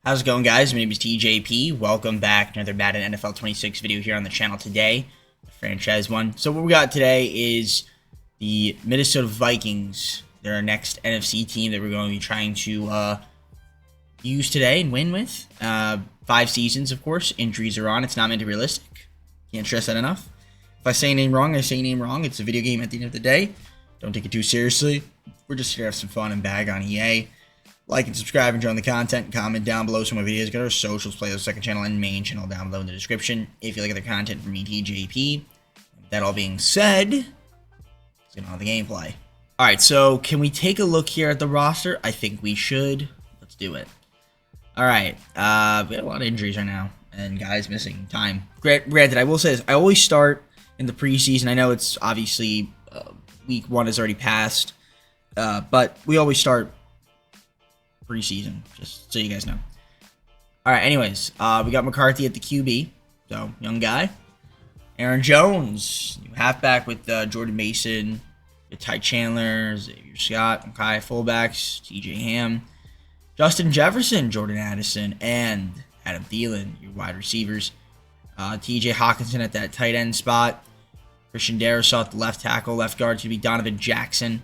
How's it going, guys? My name is TJP. Welcome back to another Madden NFL 26 video here on the channel today, the franchise one. So what we got today is the Minnesota Vikings. They're our next NFC team that we're going to be trying to use today and win with. 5 seasons, of course. Injuries are on. It's not meant to be realistic. Can't stress that enough. If I say a name wrong, I say a name wrong. It's a video game at the end of the day. Don't take it too seriously. We're just here to have some fun and bag on EA. Like and subscribe, enjoy the content, comment down below some of my videos. Go to our socials, playlist, second channel, and main channel down below in the description if you like other content from me, TJP. With that all being said, let's get on with the gameplay. Alright, so can we take a look here at the roster? I think we should. Let's do it. Alright, we have a lot of injuries right now, and guys missing time. Granted, I will say this, I always start in the preseason. I know it's obviously week 1 has already passed, but we always start preseason, just so you guys know. Alright, anyways, we got McCarthy at the QB, so young guy. Aaron Jones, new halfback with Jordan Mason, Ty Chandler, Xavier Scott, okay, fullbacks, TJ Ham, Justin Jefferson, Jordan Addison, and Adam Thielen, your wide receivers. TJ Hawkinson at that tight end spot. Christian Darrisaw at the left tackle. Left guard to be Donovan Jackson.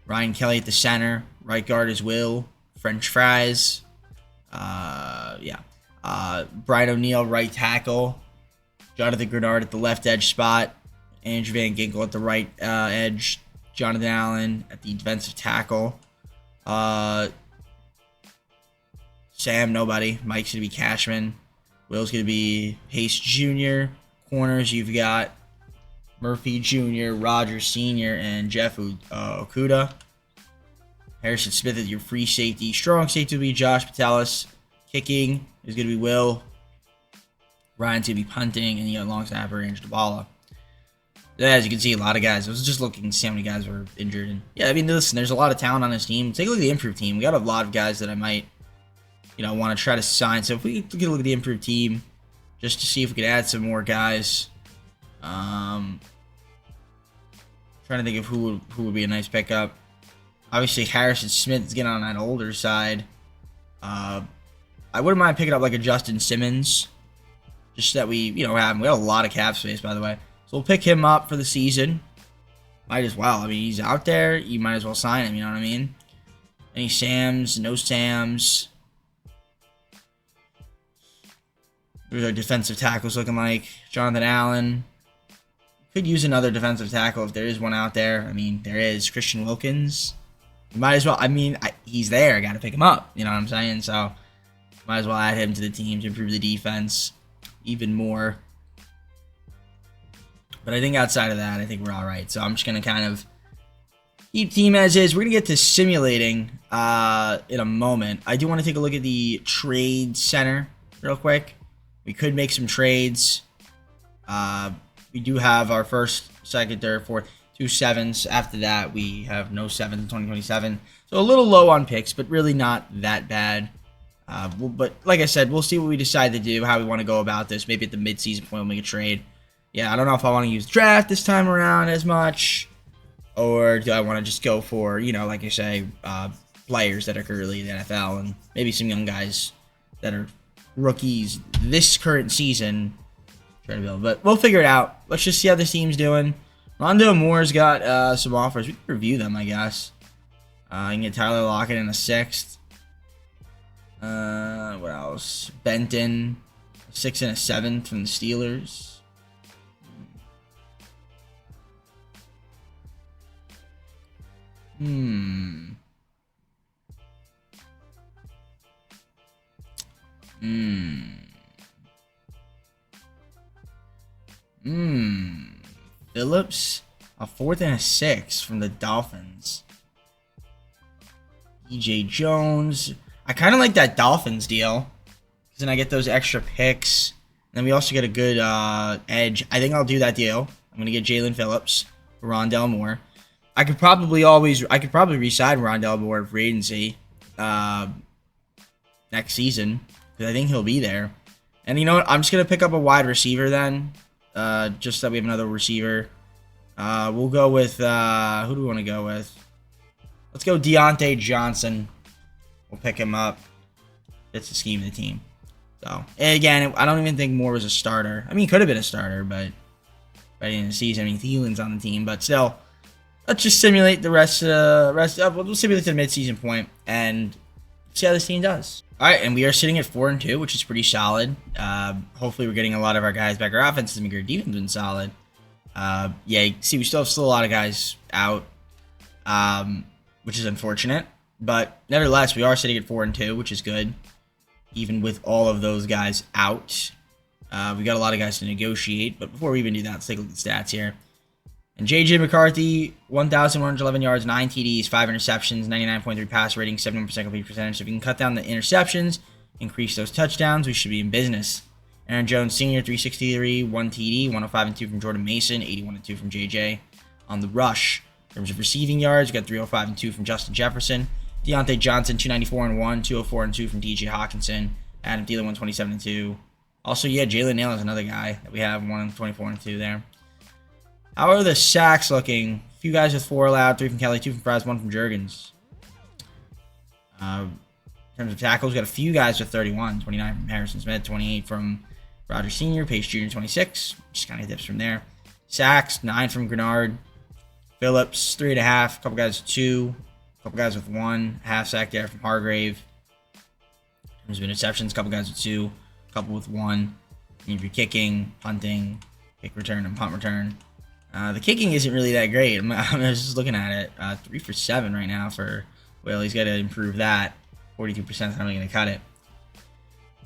Ryan Kelly at the center. Right guard is Will. French fries. Brian O'Neill, right tackle. Jonathan Grenard at the left edge spot. Andrew Van Ginkel at the right edge. Jonathan Allen at the defensive tackle. Sam, nobody. Mike's going to be Cashman. Will's going to be Pace Jr. Corners, you've got Murphy Jr., Rogers Sr., and Jeff Okuda. Harrison Smith is your free safety. Strong safety will be Josh Patelis. Kicking is going to be Will. Ryan's going to be punting, and you got long snapper Andrew Dabala. As you can see, a lot of guys. I was just looking to see how many guys were injured. And yeah, I mean, listen, there's a lot of talent on this team. Take a look at the improved team. We got a lot of guys that I might, want to try to sign. So if we take a look at the improved team, just to see if we could add some more guys. Trying to think of who would be a nice pickup. Obviously, Harrison Smith is getting on that older side. I wouldn't mind picking up like a Justin Simmons, just so that we, have him. We have a lot of cap space, by the way. So we'll pick him up for the season. Might as well. I mean, he's out there. You might as well sign him. You know what I mean? Any Sams? No Sams. There's our defensive tackles looking like. Jonathan Allen. Could use another defensive tackle if there is one out there. I mean, there is. Christian Wilkins. You might as well. I mean, he's there. I got to pick him up. You know what I'm saying? So, might as well add him to the team to improve the defense even more. But I think outside of that, I think we're all right. So, I'm just going to kind of keep team as is. We're going to get to simulating in a moment. I do want to take a look at the trade center real quick. We could make some trades. We do have our first, second, third, fourth, 2 7s. After that, we have no 7s in 2027. So a little low on picks, but really not that bad. But like I said, we'll see what we decide to do, how we want to go about this. Maybe at the midseason point, we'll make a trade. Yeah, I don't know if I want to use draft this time around as much, or do I want to just go for, like I say, players that are currently in the NFL and maybe some young guys that are rookies this current season. Trying to build, but we'll figure it out. Let's just see how this team's doing. Rondale Moore's got some offers. We can review them, I guess. You can get Tyler Lockett in a 6th. What else? Benton, a 6 and a 7th from the Steelers. Phillips, a 4th and a 6th from the Dolphins. DJ Jones. I kind of like that Dolphins deal, because then I get those extra picks. And then we also get a good edge. I think I'll do that deal. I'm going to get Jalen Phillips for Rondale Moore. I could probably re-sign Rondale Moore for agency next season, because I think he'll be there. And you know what? I'm just going to pick up a wide receiver then. Just so we have another receiver. We'll go with, who do we want to go with? Let's go Deontay Johnson. We'll pick him up. fits the scheme of the team. So, and again, I don't even think Moore was a starter. I mean, he could have been a starter, but by the end of the season, I mean, Thielen's on the team. But still, let's just simulate the rest of we'll simulate the midseason point and see how this team does. All right, and we are sitting at 4-2, which is pretty solid. Hopefully, we're getting a lot of our guys back. Our offense and our defense has been solid. Yeah, you see, we still have a lot of guys out, which is unfortunate. But nevertheless, we are sitting at 4-2, which is good. Even with all of those guys out, we got a lot of guys to negotiate. But before we even do that, let's take a look at the stats here. And J.J. McCarthy, 1,111 yards, 9 TDs, 5 interceptions, 99.3 pass rating, 71% complete percentage. So if we can cut down the interceptions, increase those touchdowns, we should be in business. Aaron Jones Sr., 363, 1 TD, 105 and 2 from Jordan Mason, 81 and 2 from J.J. on the rush. In terms of receiving yards, we got 305 and 2 from Justin Jefferson. Deontay Johnson, 294 and 1, 204 and 2 from DJ Hawkinson. Adam Thielen, 127 and 2. Also, yeah, Jalen Nailor is another guy that we have, 124 and 2 there. How are the sacks looking? A few guys with 4 allowed, 3 from Kelly, 2 from Price, 1 from Juergens. In terms of tackles, we got a few guys with 31, 29 from Harrison Smith, 28 from Roger Sr., Pace Jr., 26. Just kind of dips from there. Sacks, 9 from Grenard. Phillips, 3.5. A couple guys with 2. A couple guys with 1. Half sack there from Hargrave. In terms of interceptions, a couple guys with 2. A couple with 1. And if you're kicking, punting, kick return, and punt return. The kicking isn't really that great. I'm just looking at it. 3 for 7 right now for Will. He's got to improve that. 42% is not really going to cut it.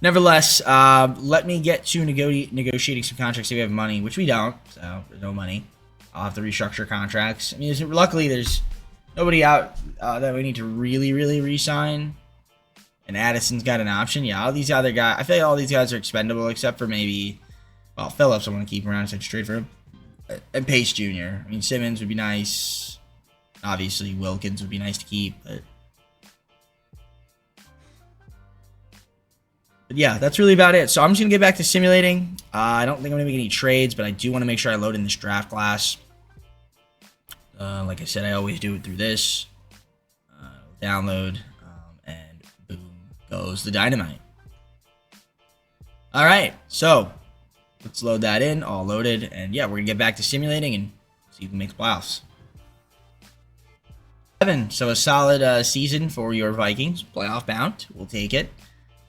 Nevertheless, let me get to negotiating some contracts if we have money, which we don't. So there's no money. I'll have to restructure contracts. I mean, luckily there's nobody out that we need to really re-sign. And Addison's got an option. Yeah, all these other guys. I feel like all these guys are expendable except for maybe, well, Phillips I want to keep around and trade for him. And Pace Jr. I mean, Simmons would be nice. Obviously, Wilkins would be nice to keep. But yeah, that's really about it. So I'm just going to get back to simulating. I don't think I'm going to make any trades, but I do want to make sure I load in this draft class. Like I said, I always do it through this. Download, and boom goes the dynamite. All right, so let's load that in, all loaded, and yeah, we're gonna get back to simulating and see who makes playoffs. 7, so a solid season for your Vikings, playoff bound. We'll take it.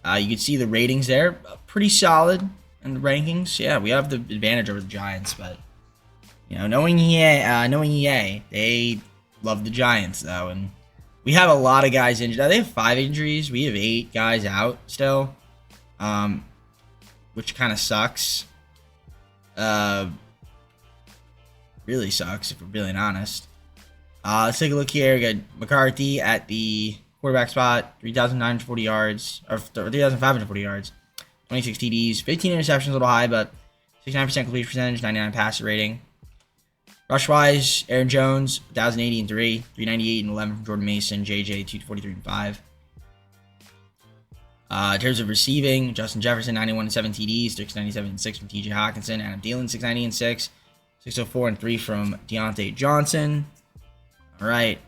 You can see the ratings there, pretty solid in the rankings. Yeah, we have the advantage over the Giants, but you know, knowing EA, they love the Giants though, and we have a lot of guys injured. Now, they have 5 injuries. We have 8 guys out still, which kind of sucks. Really sucks if we're being honest. Let's take a look here. We got McCarthy at the quarterback spot, 3,940 yards, or 3,540 yards, 26 TDs, 15 interceptions, a little high, but 69% complete percentage, 99 passer rating. Rush-wise, Aaron Jones, 1,080 and 3, 398 and 11 from Jordan Mason, JJ, 243 and 5. In terms of receiving, Justin Jefferson, 91 and 7 TDs, 697 and 6 from TJ Hawkinson, Adam Thielen, 690 and 6, 604 and 3 from Deontay Johnson. All right.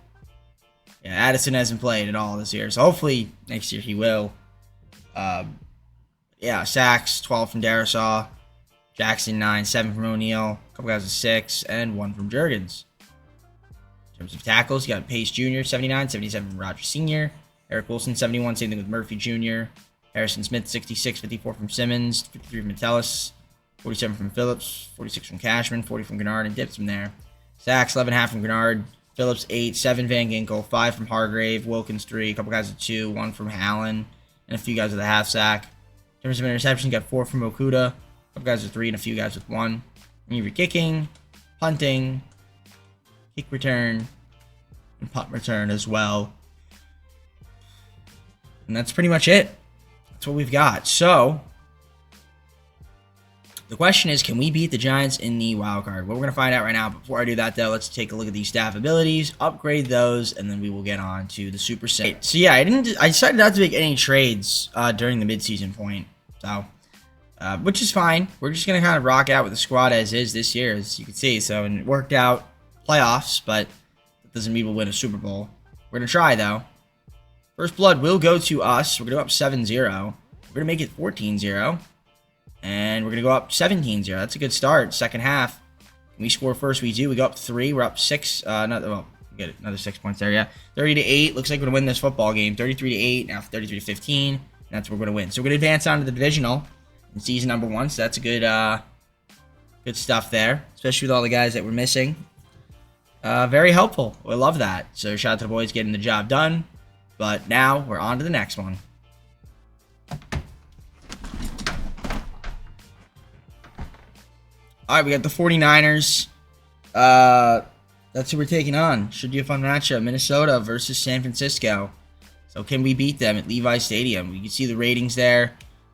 Yeah, Addison hasn't played at all this year, so hopefully next year he will. Yeah, sacks, 12 from Darisaw, Jackson, 9, 7 from O'Neal, a couple guys with 6, and 1 from Juergens. In terms of tackles, you got Pace Jr., 79, 77 from Roger Sr., Eric Wilson, 71, same thing with Murphy Jr., Harrison Smith, 66, 54 from Simmons, 53 from Metellus, 47 from Phillips, 46 from Cashman, 40 from Grenard, and dips from there. Sacks, 11.5 from Grenard, Phillips, 8, 7 Van Ginkel, 5 from Hargrave, Wilkins, 3, a couple guys with 2, 1 from Hallen, and a few guys with a half sack. In terms of interceptions, you got 4 from Okuda, a couple guys with 3, and a few guys with 1. And you're kicking, punting, kick return, and punt return as well. And that's pretty much it. That's what we've got. So, the question is, can we beat the Giants in the wild card? Well, we're going to find out right now. Before I do that, though, let's take a look at these staff abilities, upgrade those, and then we will get on to the Super Set. So, yeah, I decided not to make any trades during the midseason point. So, which is fine. We're just going to kind of rock out with the squad as is this year, as you can see. So, and it worked out playoffs, but that doesn't mean we'll win a Super Bowl. We're going to try, though. First blood will go to us. We're going to go up 7-0. We're going to make it 14-0. And we're going to go up 17-0. That's a good start. Second half. Can we score first? We do. We go up 3. We're up 6. Well, we get another 6 points there, yeah. 30-8. Looks like we're going to win this football game. 33-8. Now 33-15. That's what we're going to win. So we're going to advance on to the divisional in season number 1. So that's a good stuff there. Especially with all the guys that we're missing. Very helpful. I love that. So shout out to the boys getting the job done. But now we're on to the next one. Alright, we got the 49ers. That's who we're taking on. Should be a fun matchup. Minnesota versus San Francisco. So can we beat them at Levi Stadium? You can see the ratings there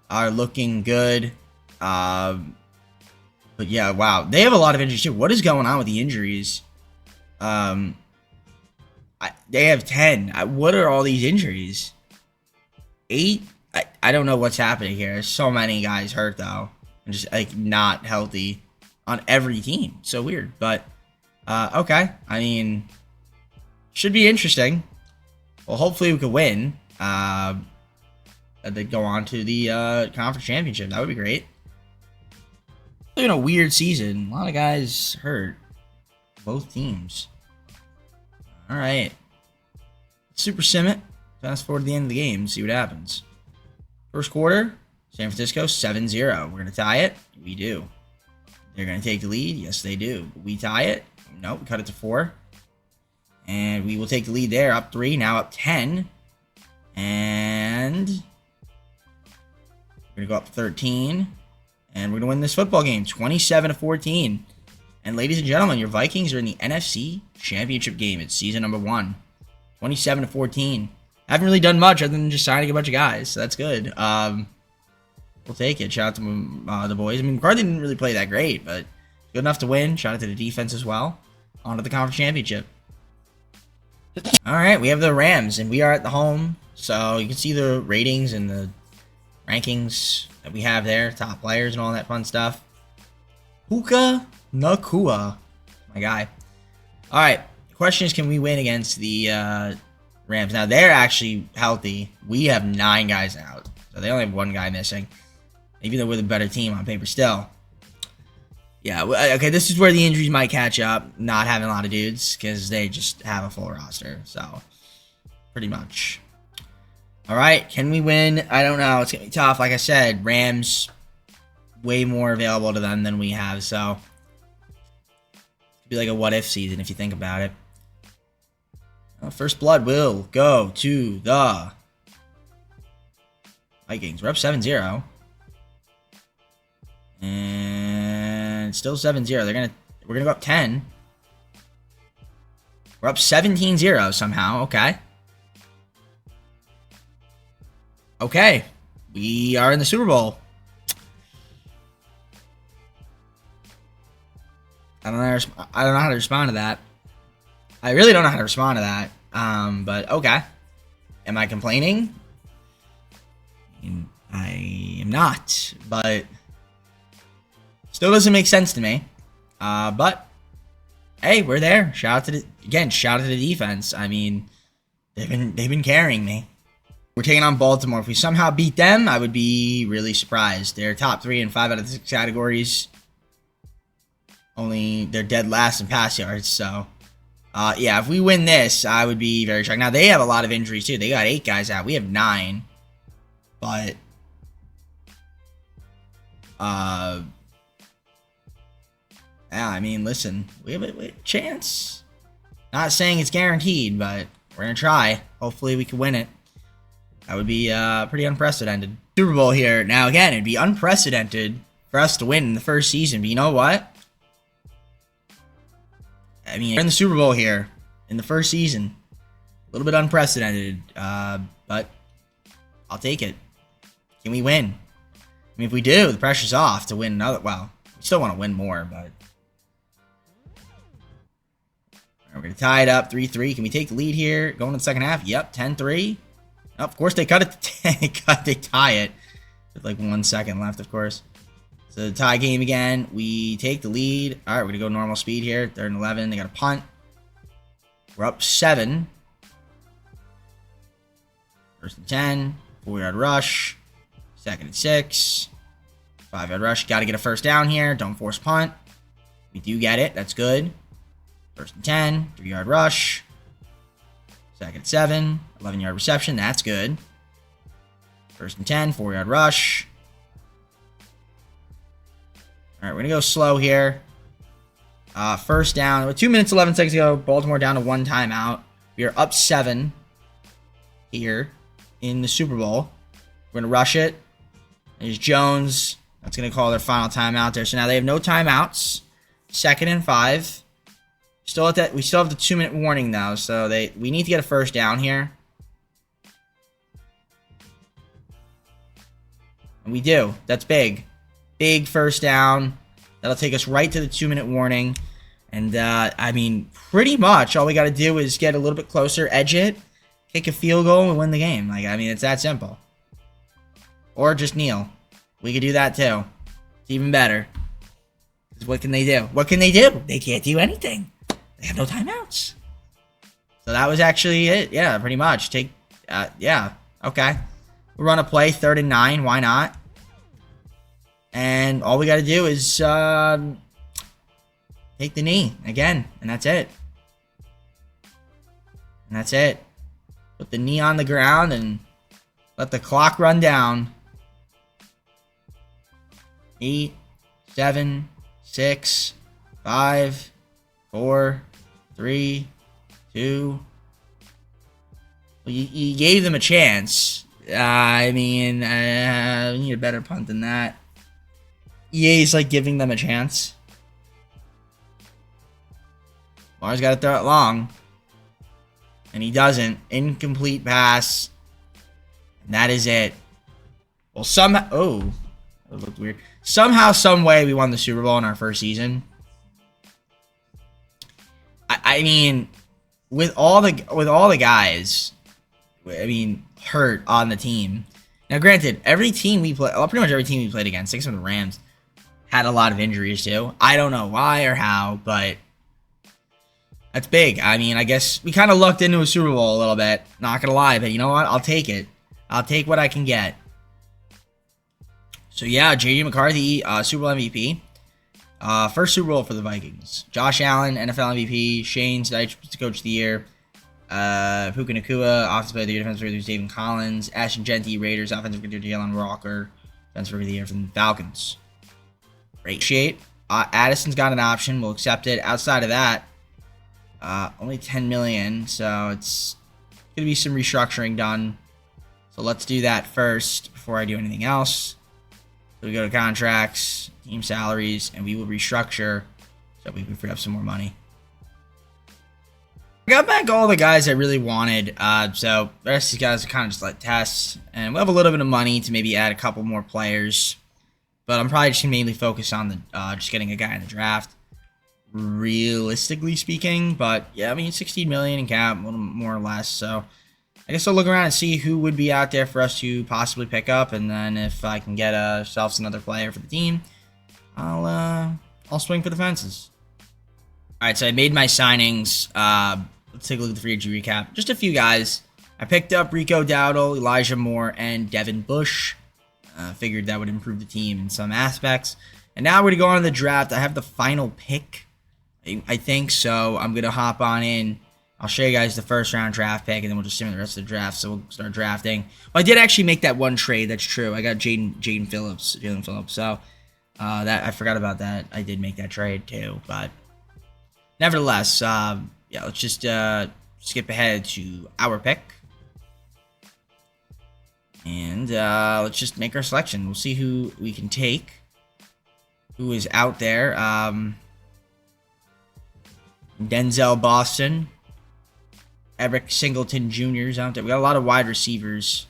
are looking good. But yeah, wow. They have a lot of injuries too. What is going on with the injuries? They have 10. What are all these injuries? 8? I don't know what's happening here. There's so many guys hurt though. And just like not healthy on every team. So weird. But okay. I mean, should be interesting. Well, hopefully we could win. They go on to the conference championship. That would be great. It's been a weird season. A lot of guys hurt. Both teams. Alright. Super sim it. Fast forward to the end of the game. See what happens. First quarter. San Francisco 7-0. We're going to tie it. We do. They're going to take the lead. Yes, they do. We tie it. Nope. We cut it to 4. And we will take the lead there. Up 3. Now up 10. And we're going to go up 13. And we're going to win this football game. 27-14. And ladies and gentlemen, your Vikings are in the NFC Championship game. It's season number 1. 27-14. Haven't really done much other than just signing a bunch of guys. So that's good. We'll take it. Shout out to the boys. I mean, McCarthy didn't really play that great, but good enough to win. Shout out to the defense as well. On to the conference championship. All right, we have the Rams, and we are at the home. So you can see the ratings and the rankings that we have there. Top players and all that fun stuff. Puka Nakua. My guy. All right. The question is, can we win against the Rams? Now, they're actually healthy. We have 9 guys out. So they only have 1 guy missing. Even though we're the better team on paper still. Yeah, okay, this is where the injuries might catch up. Not having a lot of dudes. Because they just have a full roster. So, pretty much. Alright, can we win? I don't know. It's going to be tough. Like I said, Rams, way more available to them than we have. So, it'd be like a what-if season if you think about it. Well, first blood will go to the Vikings. We're up 7-0. And still 7-0. We're gonna go up 10. We're up 17-0 somehow. Okay. Okay. We are in the Super Bowl. I don't know how to respond to that. I really don't know how to respond to that. But okay. Am I complaining? I am not, but still doesn't make sense to me. But hey, we're there. Shout out to the defense. I mean, they've been carrying me. We're taking on Baltimore. If we somehow beat them, I would be really surprised. They're top 3 in 5 out of the 6 categories. Only they're dead last in pass yards. So, yeah, if we win this, I would be very shocked. Now they have a lot of injuries too. They got 8 guys out. We have 9. But yeah, I mean, listen, we have a chance. Not saying it's guaranteed, but we're gonna try. Hopefully, we can win it. That would be pretty unprecedented. Super Bowl here. Now, again, it'd be unprecedented for us to win in the first season. But you know what? I mean, we're in the Super Bowl here in the first season. A little bit unprecedented, but I'll take it. Can we win? I mean, if we do, the pressure's off to win another. Well, we still want to win more, but we're going to tie it up 3-3. Can we take the lead here? Going in the second half? Yep, 10-3. Oh, of course, they cut it to 10. They tie it with like 1 second left, of course. So the tie game again. We take the lead. All right, we're going to go normal speed here. 3rd and 11. They got a punt. We're up 7. First and 10. 4-yard rush. Second and 6. 5-yard rush. Got to get a first down here. Don't force punt. We do get it. That's good. First and 10. 3-yard rush. Second and 7. 11-yard reception. That's good. First and 10. 4-yard rush. All right, we're going to go slow here. First down. With 2 minutes, 11 seconds to go. Baltimore down to 1 timeout. We are up 7 here in the Super Bowl. We're going to rush it. There's Jones. That's going to call their final timeout there. So now they have no timeouts. Second and 5. Still at that. We still have the 2-minute warning though. So we need to get a first down here. And we do. That's big. Big first down. That'll take us right to the 2-minute warning. And, I mean, pretty much all we got to do is get a little bit closer, edge it, kick a field goal, and win the game. Like, I mean, it's that simple. Or just kneel. We could do that, too. It's even better. What can they do? What can they do? They can't do anything. They have no timeouts. So that was actually it. Yeah, pretty much. Yeah. Okay. We'll run a play, 3rd and 9. Why not? And all we got to do is take the knee again, and that's it. And that's it. Put the knee on the ground and let the clock run down. 8, 7, 6, 5, 4, 3, 2. Well, you gave them a chance. I mean, we need a better punt than that. EA's like giving them a chance. Lamar's got to throw it long. And he doesn't. Incomplete pass. And that is it. Well, oh. That looked weird. Somehow, some way, we won the Super Bowl in our first season. I mean, with all the guys, I mean, hurt on the team. Now, granted, every team we play, pretty much every team we played against, except for the Rams, had a lot of injuries too. I don't know why or how, but that's big. I mean, I guess we kind of lucked into a Super Bowl a little bit. Not gonna lie, but you know what? I'll take it. I'll take what I can get. So yeah, J.D. McCarthy, Super Bowl MVP. First Super Bowl for the Vikings. Josh Allen, NFL MVP. Shane, Coach of the Year. Puka Nacua, Offensive Player of the Year. Defensive Player of the Year, David Collins. Ashton Genty, Raiders. Offensive Player of the Year, Jalen Walker. Defensive Player of the Year from the Falcons. Great shape. Addison's got an option. We'll accept it. Outside of that, only $10 million. So it's going to be some restructuring done. So let's do that first before I do anything else. So we go to contracts, team salaries, and we will restructure so we can free up some more money. I got back all the guys I really wanted. So the rest of these guys are kind of just like tests. And we'll have a little bit of money to maybe add a couple more players. But I'm probably just going to mainly focus on the just getting a guy in the draft. Realistically speaking. But yeah, I mean, 16 million in cap, a little more or less. So I guess I'll look around and see who would be out there for us to possibly pick up, and then if I can get ourselves another player for the team, I'll swing for the fences. All right, so I made my signings. Let's take a look at the free agency recap. Just a few guys. I picked up Rico Dowdle, Elijah Moore, and Devin Bush. Figured that would improve the team in some aspects. And now we're going to go on to the draft. I have the final pick, I think, so I'm going to hop on in. I'll show you guys the first round draft pick, and then we'll just see the rest of the draft. So we'll start drafting. Well, I did actually make that one trade. That's true. I got Jalen Phillips. So that I forgot about that. I did make that trade too. But nevertheless, yeah, let's just skip ahead to our pick, and let's just make our selection. We'll see who we can take, who is out there. Denzel Boston. Eric Singleton Jr.'s out there. We got a lot of wide receivers.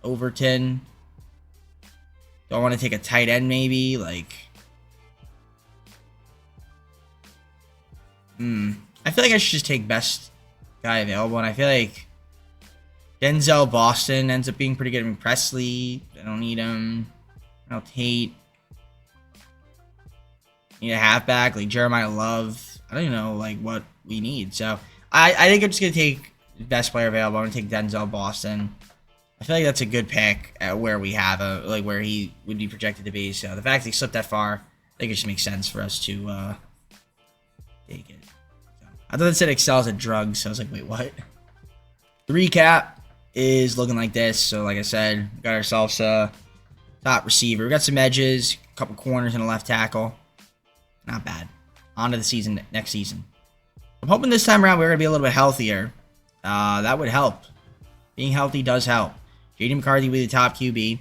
Overton. Do I want to take a tight end maybe? Like, I feel like I should just take best guy available. And I feel like Denzel Boston ends up being pretty good. I mean, Presley, I don't need him. I'll Tate. Need a halfback like Jeremiah Love. I don't even know like what we need. So I think I'm just going to take Best player available. I'm going to take Denzel Boston. I feel like that's a good pick at where we have like where he would be projected to be. So the fact that he slipped that far, I think it just makes sense for us to take it. So, I thought it said excels at drugs, so I was like, wait, what? The recap is looking like this. So like I said, we got ourselves a top receiver. We got some edges, a couple corners, and a left tackle. Not bad. On to the season next season. I'm hoping this time around we're going to be a little bit healthier. That would help. Being healthy does help. J.D. McCarthy will be the top QB.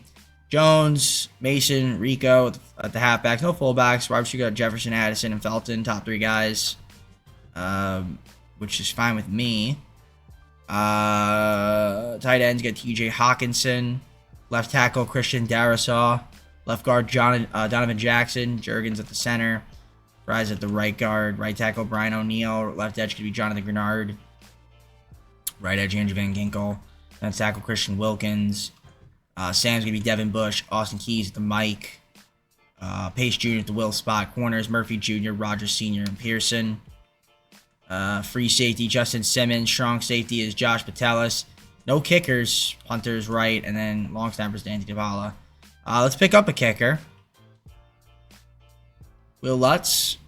Jones, Mason, Rico at the halfbacks. No fullbacks. Wide receiver got Jefferson, Addison, and Felton. Top 3 guys. Which is fine with me. Tight ends got T.J. Hawkinson. Left tackle Christian Darrisaw. Left guard Donovan Jackson. Juergens at the center. Fries at the right guard. Right tackle Brian O'Neill. Left edge could be Jonathan Grenard. Right edge Andrew Van Ginkel. Left tackle Christian Wilkins. Sam's going to be Devin Bush. Austin Keys at the Mike. Pace Jr. at the Will spot. Corners Murphy Jr., Rogers Sr., and Pearson. Free safety Justin Simmons. Strong safety is Josh Patelis. No kickers. Punters right. And then long snappers Danny Dybala. Let's pick up a kicker. Will Lutz.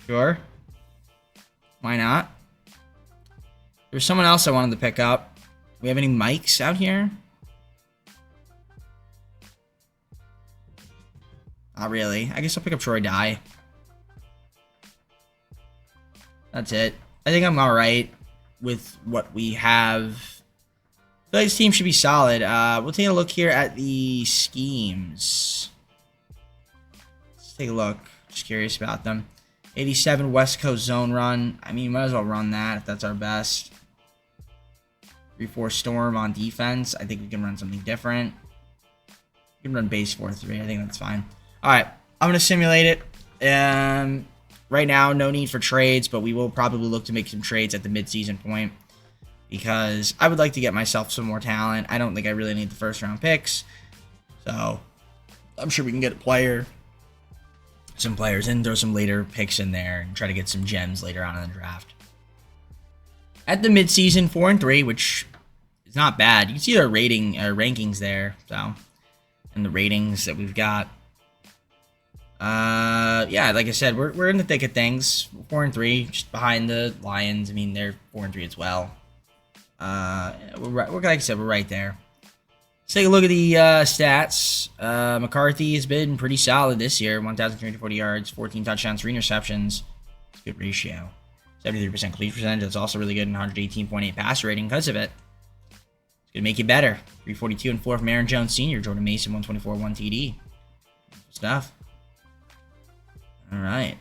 Sure. Why not? There's someone else I wanted to pick up. We have any mics out here? Not really. I guess I'll pick up Troy Dye. That's it. I think I'm alright with what we have. I feel like this team should be solid. We'll take a look here at the schemes. Let's take a look. Just curious about them. 87 West Coast zone run. I mean, might as well run that if that's our best. 3-4 Storm on defense. I think we can run something different. We can run base 4-3. I think that's fine. Alright, I'm going to simulate it. Right now, no need for trades, but we will probably look to make some trades at the midseason point because I would like to get myself some more talent. I don't think I really need the first round picks. So, I'm sure we can get some players in, throw some later picks in there, and try to get some gems later on in the draft. At the midseason, 4-3, which is not bad. You can see our rankings there, so, and the ratings that we've got. Yeah, like I said, we're in the thick of things. 4-3, just behind the Lions. I mean, they're 4-3 as well. We're like I said, we're right there. Let's take a look at the stats. McCarthy has been pretty solid this year. 1,340 yards, 14 touchdowns, 3 interceptions. It's a good ratio. 73% completion percentage. That's also really good. And 118.8 passer rating because of it. It's going to make you better. 342 and 4 from Aaron Jones Sr. Jordan Mason, 124, 1 TD. Stuff. All right.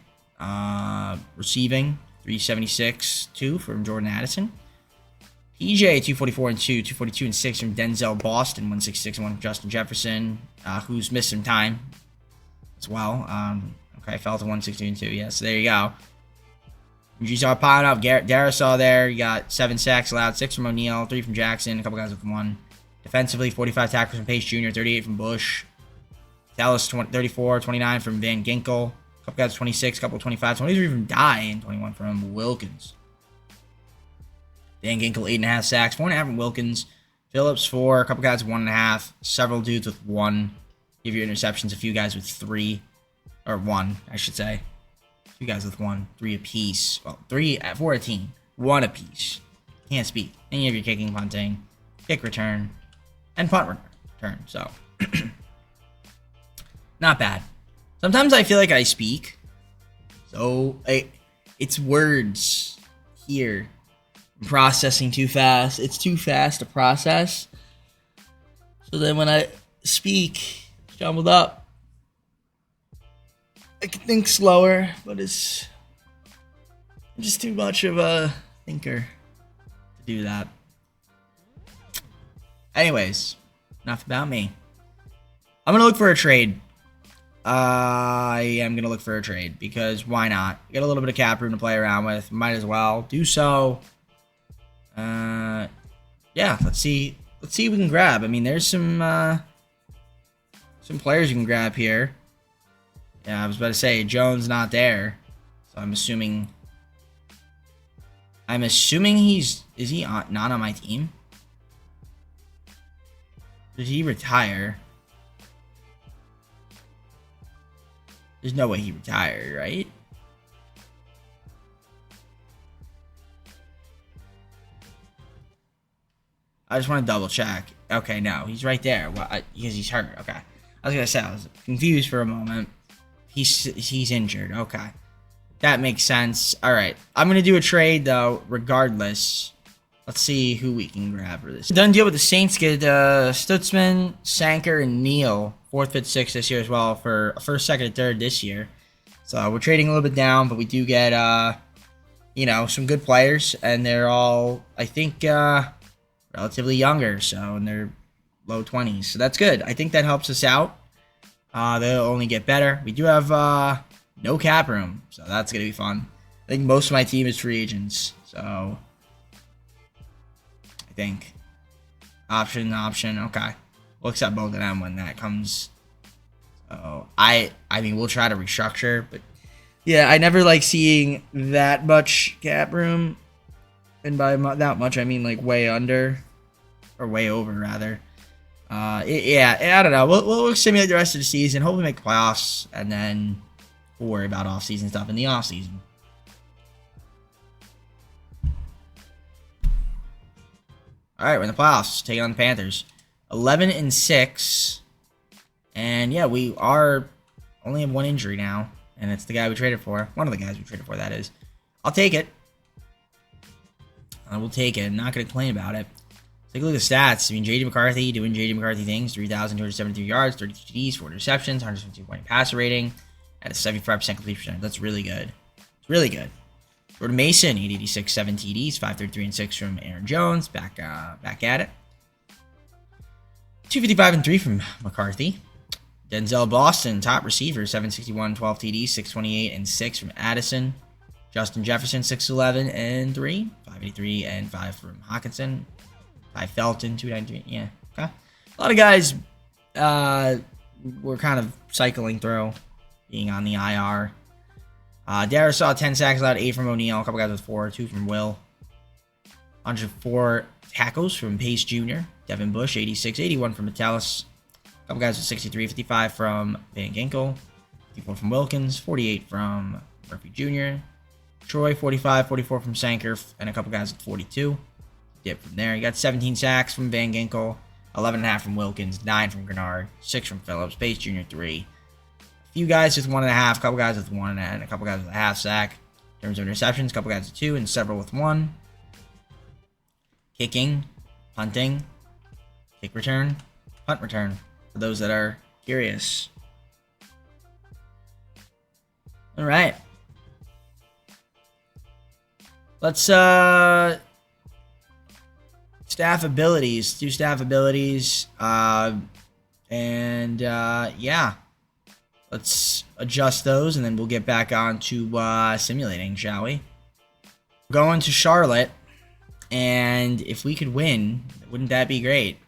Receiving, 376, 2 from Jordan Addison. PJ, 244 and 2, 242 and 6 from Denzel Boston, 166 and 1 from Justin Jefferson, who's missed some time as well. Okay, fell to 162 and 2. Yeah, so there you go. You saw piling up. Darrisaw there. You got 7 sacks allowed, 6 from O'Neill, 3 from Jackson, a couple guys with 1. Defensively, 45 tackles from Pace Jr., 38 from Bush. Dallas, 34, 29 from Van Ginkel. A couple guys 26, a couple 25, 23 from Dye, and 21 from Wilkins. Van Ginkel, 8.5 sacks, 4.5 from Wilkins. Phillips, 4, a couple guys 1.5, several dudes with 1. Give your interceptions, a few guys with 3, or 1, I should say. 2 guys with 1, 3 apiece. Well, 4 a team, 1 apiece. Can't speak. Then you have your kicking, punting, kick return, and punt return. So, not bad. Sometimes I feel like I speak. So, it's words here. I'm processing too fast. It's too fast to process. So then when I speak, jumbled up. I can think slower, but I'm just too much of a thinker to do that. Anyways, enough about me. I'm going to look for a trade. I am going to look for a trade because why not? Get a little bit of cap room to play around with. Might as well do so. Yeah, let's see what we can grab. I mean, there's some players you can grab here. Yeah, I was about to say Jones not there, so I'm assuming I'm assuming is he not on my team? Did he retire? There's no way he retired, right? I just want to double check. Okay, no, he's right there. Well, because he's hurt. Okay, I was gonna say I was confused for a moment. He's injured. Okay, that makes sense. All right, I'm gonna do a trade though, regardless. Let's see who we can grab for this. Done deal with the Saints. Get Stutzman, Sanker, and Neal 4th, 5th, 6th this year as well for a 1st, 2nd, and 3rd this year. So we're trading a little bit down, but we do get you know, some good players, and they're all I think relatively younger, so in their low 20s. So that's good. I think that helps us out. They'll only get better. We do have no cap room, so that's gonna be fun. I think most of my team is free agents, so. I think. Option. Okay. We'll accept both of them when that comes. So I mean, we'll try to restructure, but yeah, I never like seeing that much cap room, and by that much I mean like way under, or way over rather. Yeah, I don't know. We'll simulate the rest of the season. Hopefully make the playoffs, and then we'll worry about off-season stuff in the off-season. All right, we're in the playoffs, taking on the Panthers. 11-6, and yeah, we are only have one injury now, and it's the guy we traded for. One of the guys we traded for, that is. I'll take it. I will take it. I'm not going to complain about it. Take a look at the stats. I mean, J.D. McCarthy doing J.D. McCarthy things. 3,273 yards, 32 TDs, 4 interceptions, 152-point passer rating, at a 75% completion percentage. That's really good. It's really good. Jordan Mason, 886, 7 TDs, 533 and 6 from Aaron Jones. Back at it. 255 and 3 from McCarthy. Denzel Boston, top receiver, 761, 12 TDs, 628 and 6 from Addison. Justin Jefferson, 611 and 3, 583 and 5 from Hawkinson. Ty Felton, 293. Yeah, okay. A lot of guys were kind of cycling through, being on the IR. Darius saw 10 sacks, allowed 8 from O'Neal, a couple guys with 4, 2 from Will. 104 tackles from Pace Jr., Devin Bush, 86, 81 from Metellus. A couple guys with 63, 55 from Van Ginkel, 54 from Wilkins, 48 from Murphy Jr., Troy, 45, 44 from Sanker, and a couple guys with 42. Dip from there. You got 17 sacks from Van Ginkel, 11.5 from Wilkins, 9 from Grenard, 6 from Phillips, Pace Jr. 3. A few guys with 1.5, a couple guys with 1 and a couple guys with a half sack. In terms of interceptions, a couple guys with 2 and several with 1. Kicking, punting, kick return, punt return, for those that are curious. All right. Let's staff abilities. Do staff abilities. Yeah. Let's adjust those, and then we'll get back on to simulating, shall we? Going to Charlotte, and if we could win, wouldn't that be great?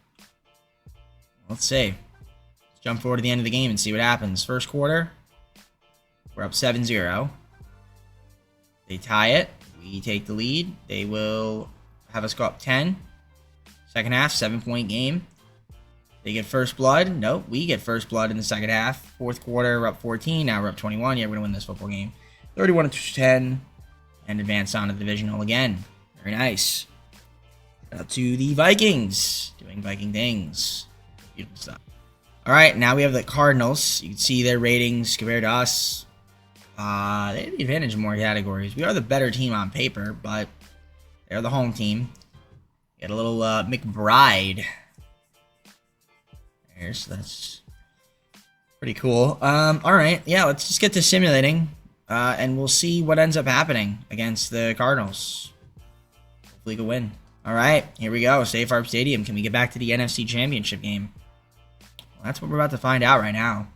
Let's see. Let's jump forward to the end of the game and see what happens. First quarter, we're up 7-0. They tie it. We take the lead. They will have us go up 10. Second half, 7-point game. They get first blood. Nope, we get first blood in the second half. Fourth quarter, we're up 14. Now we're up 21. Yeah, we're going to win this football game. 31-10. And advance on to the divisional again. Very nice. Shout out to the Vikings. Doing Viking things. Beautiful stuff. All right, now we have the Cardinals. You can see their ratings compared to us. They have the advantage in more categories. We are the better team on paper, but they're the home team. Get a little McBride. There, so that's pretty cool. All right, yeah, let's just get to simulating, and we'll see what ends up happening against the Cardinals. Hopefully, we can win. All right, here we go. State Farm Stadium. Can we get back to the NFC Championship game? Well, that's what we're about to find out right now.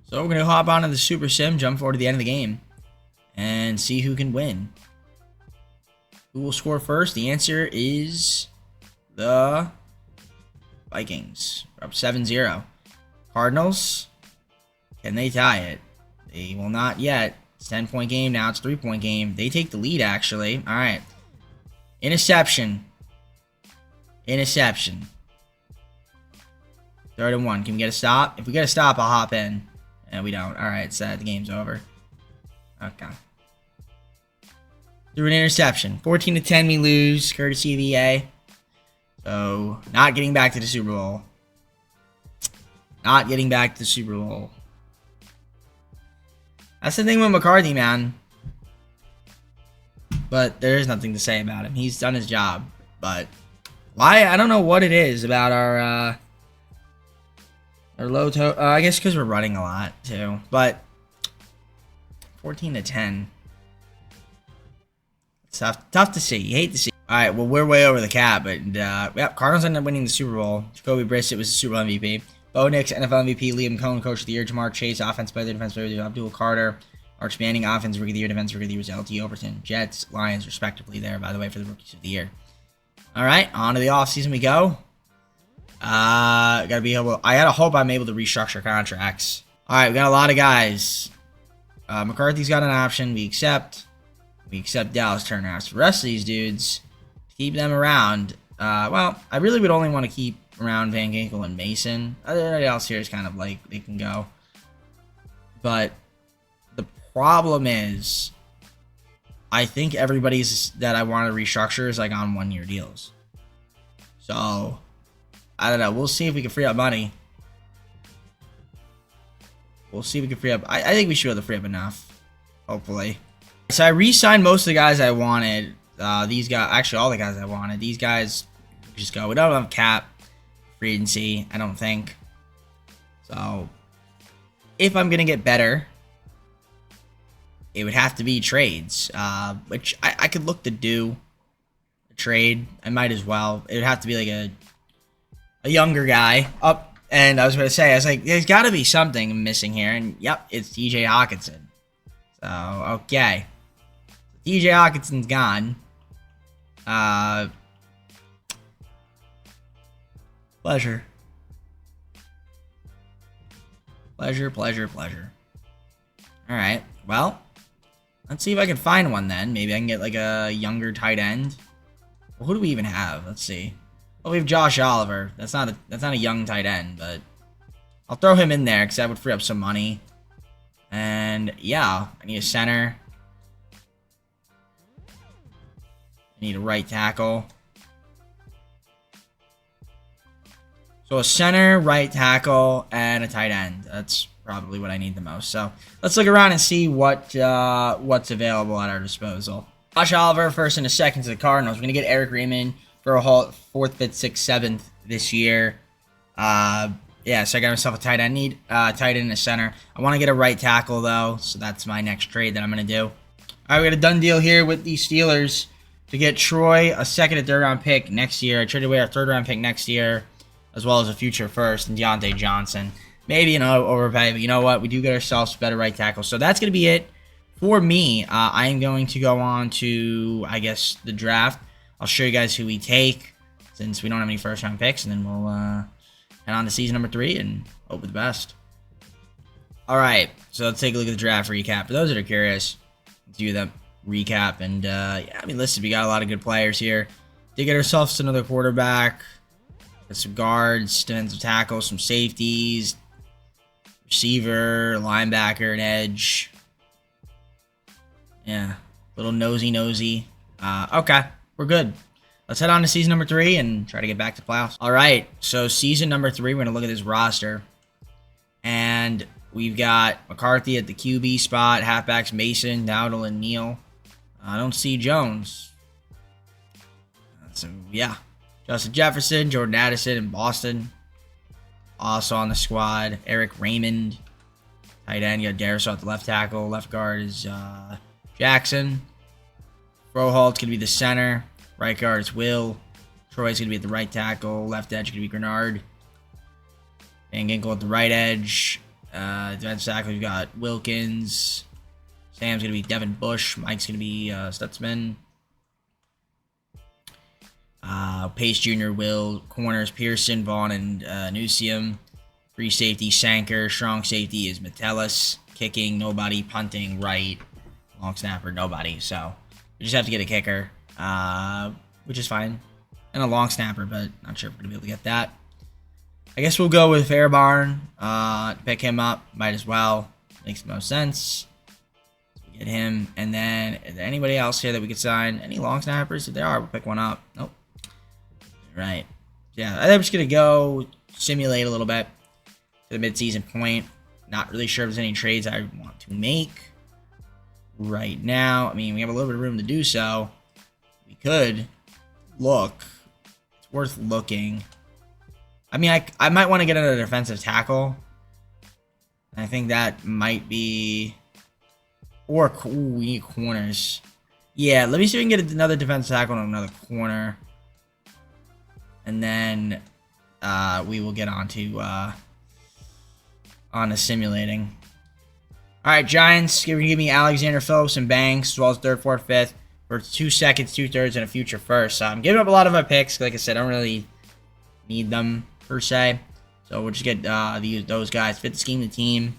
So we're going to hop onto the Super Sim, jump forward to the end of the game, and see who can win. Who will score first? The answer is the Vikings. We're up 7-0. Cardinals, can they tie it? They will not yet. It's a 10-point game. Now it's a 3-point game. They take the lead, actually. All right. Interception. Interception. 3rd and 1. Can we get a stop? If we get a stop, I'll hop in. And we don't. All right, so the game's over. Okay. Through an interception. 14-10, we lose, courtesy of EA. So, not getting back to the Super Bowl. Not getting back to the Super Bowl. That's the thing with McCarthy, man. But there is nothing to say about him. He's done his job. But why? I don't know what it is about our low toe. I guess because we're running a lot too. But 14-10. It's tough to see. You hate to see. All right. Well, we're way over the cap, but yep. Cardinals ended up winning the Super Bowl. Jacoby Brissett was the Super Bowl MVP. Bo Nix, NFL MVP. Liam Cohen, Coach of the Year. Jamar Chase, Offense Player of the Defense Player of the Year. Abdul Carter, Arch Manning, Offense Rookie of the Year. Defense Rookie of the Year was LT Overton. Jets, Lions, respectively. There, by the way, for the Rookies of the Year. All right, on to the offseason we go. Gotta be able. I gotta hope I'm able to restructure contracts. All right, we got a lot of guys. McCarthy's got an option. We accept. We accept Dallas Turner. As for the rest of these dudes, to keep them around. Well, I really would only want to keep around Van Ginkel and Mason. Everybody else here is kind of like they can go. But the problem is, I think everybody's that I want to restructure is like on 1-year deals. So, I don't know. We'll see if we can free up money. We'll see if we can free up. I think we should be able to free up enough. Hopefully. So I re-signed most of the guys I wanted. These guys, actually all the guys I wanted. These guys just go. We don't have cap free agency, I don't think. So, if I'm going to get better, it would have to be trades, which I could look to do a trade. I might as well. It would have to be like a younger guy up. And I was going to say, I was like, there's got to be something missing here. And yep, it's TJ Hawkinson. So, okay. TJ Hawkinson's gone. Pleasure. Pleasure, pleasure, pleasure. Alright, well, let's see if I can find one then. Maybe I can get like a younger tight end. Well, who do we even have? Let's see. Well, we have Josh Oliver. That's not a young tight end, but I'll throw him in there because that would free up some money. And yeah, I need a center. I need a right tackle. So a center, right tackle, and a tight end. That's probably what I need the most. So let's look around and see what's available at our disposal. Josh Oliver, first and a second to the Cardinals. We're going to get Eric Raymond for a whole 4th, 5th, 6th, 7th this year. Yeah, so I got myself a tight end. Need tight end and a center. I want to get a right tackle, though, so that's my next trade that I'm going to do. All right, we got a done deal here with the Steelers to get Troy, a 2nd and 3rd round pick next year. I traded away our 3rd round pick next year, as well as a future first, and Deontay Johnson. Maybe an overpay, but you know what? We do get ourselves a better right tackle. So that's going to be it for me. I am going to go on to, I guess, the draft. I'll show you guys who we take, since we don't have any first-round picks, and then we'll head on to season number 3 and hope for the best. All right, so let's take a look at the draft recap. For those that are curious, let's do the recap. And, yeah, I mean, listen, we got a lot of good players here. Did get ourselves another quarterback. Got some guards, defensive tackles, some safeties, receiver, linebacker, and edge. Yeah, little nosy. Okay, we're good. Let's head on to season number 3 and try to get back to playoffs. All right, so season number 3, we're going to look at this roster. And we've got McCarthy at the QB spot, halfbacks Mason, Dowdle, and Neal. I don't see Jones. So, yeah. Justin Jefferson, Jordan Addison in Boston. Also on the squad, Eric Raymond. Tight end, you got Darisaw at the left tackle. Left guard is Jackson. Froholt's going to be the center. Right guard is Will. Troy's going to be at the right tackle. Left edge is going to be Grenard. Van Ginkel at the right edge. Defensive tackle, we've got Wilkins. Sam's going to be Devin Bush. Mike's going to be Stutzman. Pace Jr., Will. Corners, Pearson, Vaughn, and Newsium. Free safety, Sanker. Strong safety is Metellus. Kicking, nobody. Punting, right. long snapper, nobody. So we just have to get a kicker, which is fine, and a long snapper, but not sure if we're gonna be able to get that. I guess we'll go with Fairbarn. Pick him up, might as well. Makes the most sense. Get him, and then is there anybody else here that we could sign? Any long snappers? If there are, we'll pick one up. Nope. Right. Yeah, I think I'm just gonna go simulate a little bit to the mid-season point. Not really sure if there's any trades I want to make right now. I mean, we have a little bit of room to do so. We could look. It's worth looking. I mean, I might want to get another defensive tackle. I think that might be... Or, ooh, we need corners. Yeah, let me see if we can get another defensive tackle and another corner. And then we will get on to simulating. Alright, Giants, give me Alexander Phillips and Banks, as well as 3rd, 4th, 5th, for 2 seconds, 2 thirds, and a future first. So I'm giving up a lot of my picks. Like I said, I don't really need them, per se. So we'll just get those guys, fit the scheme of the team,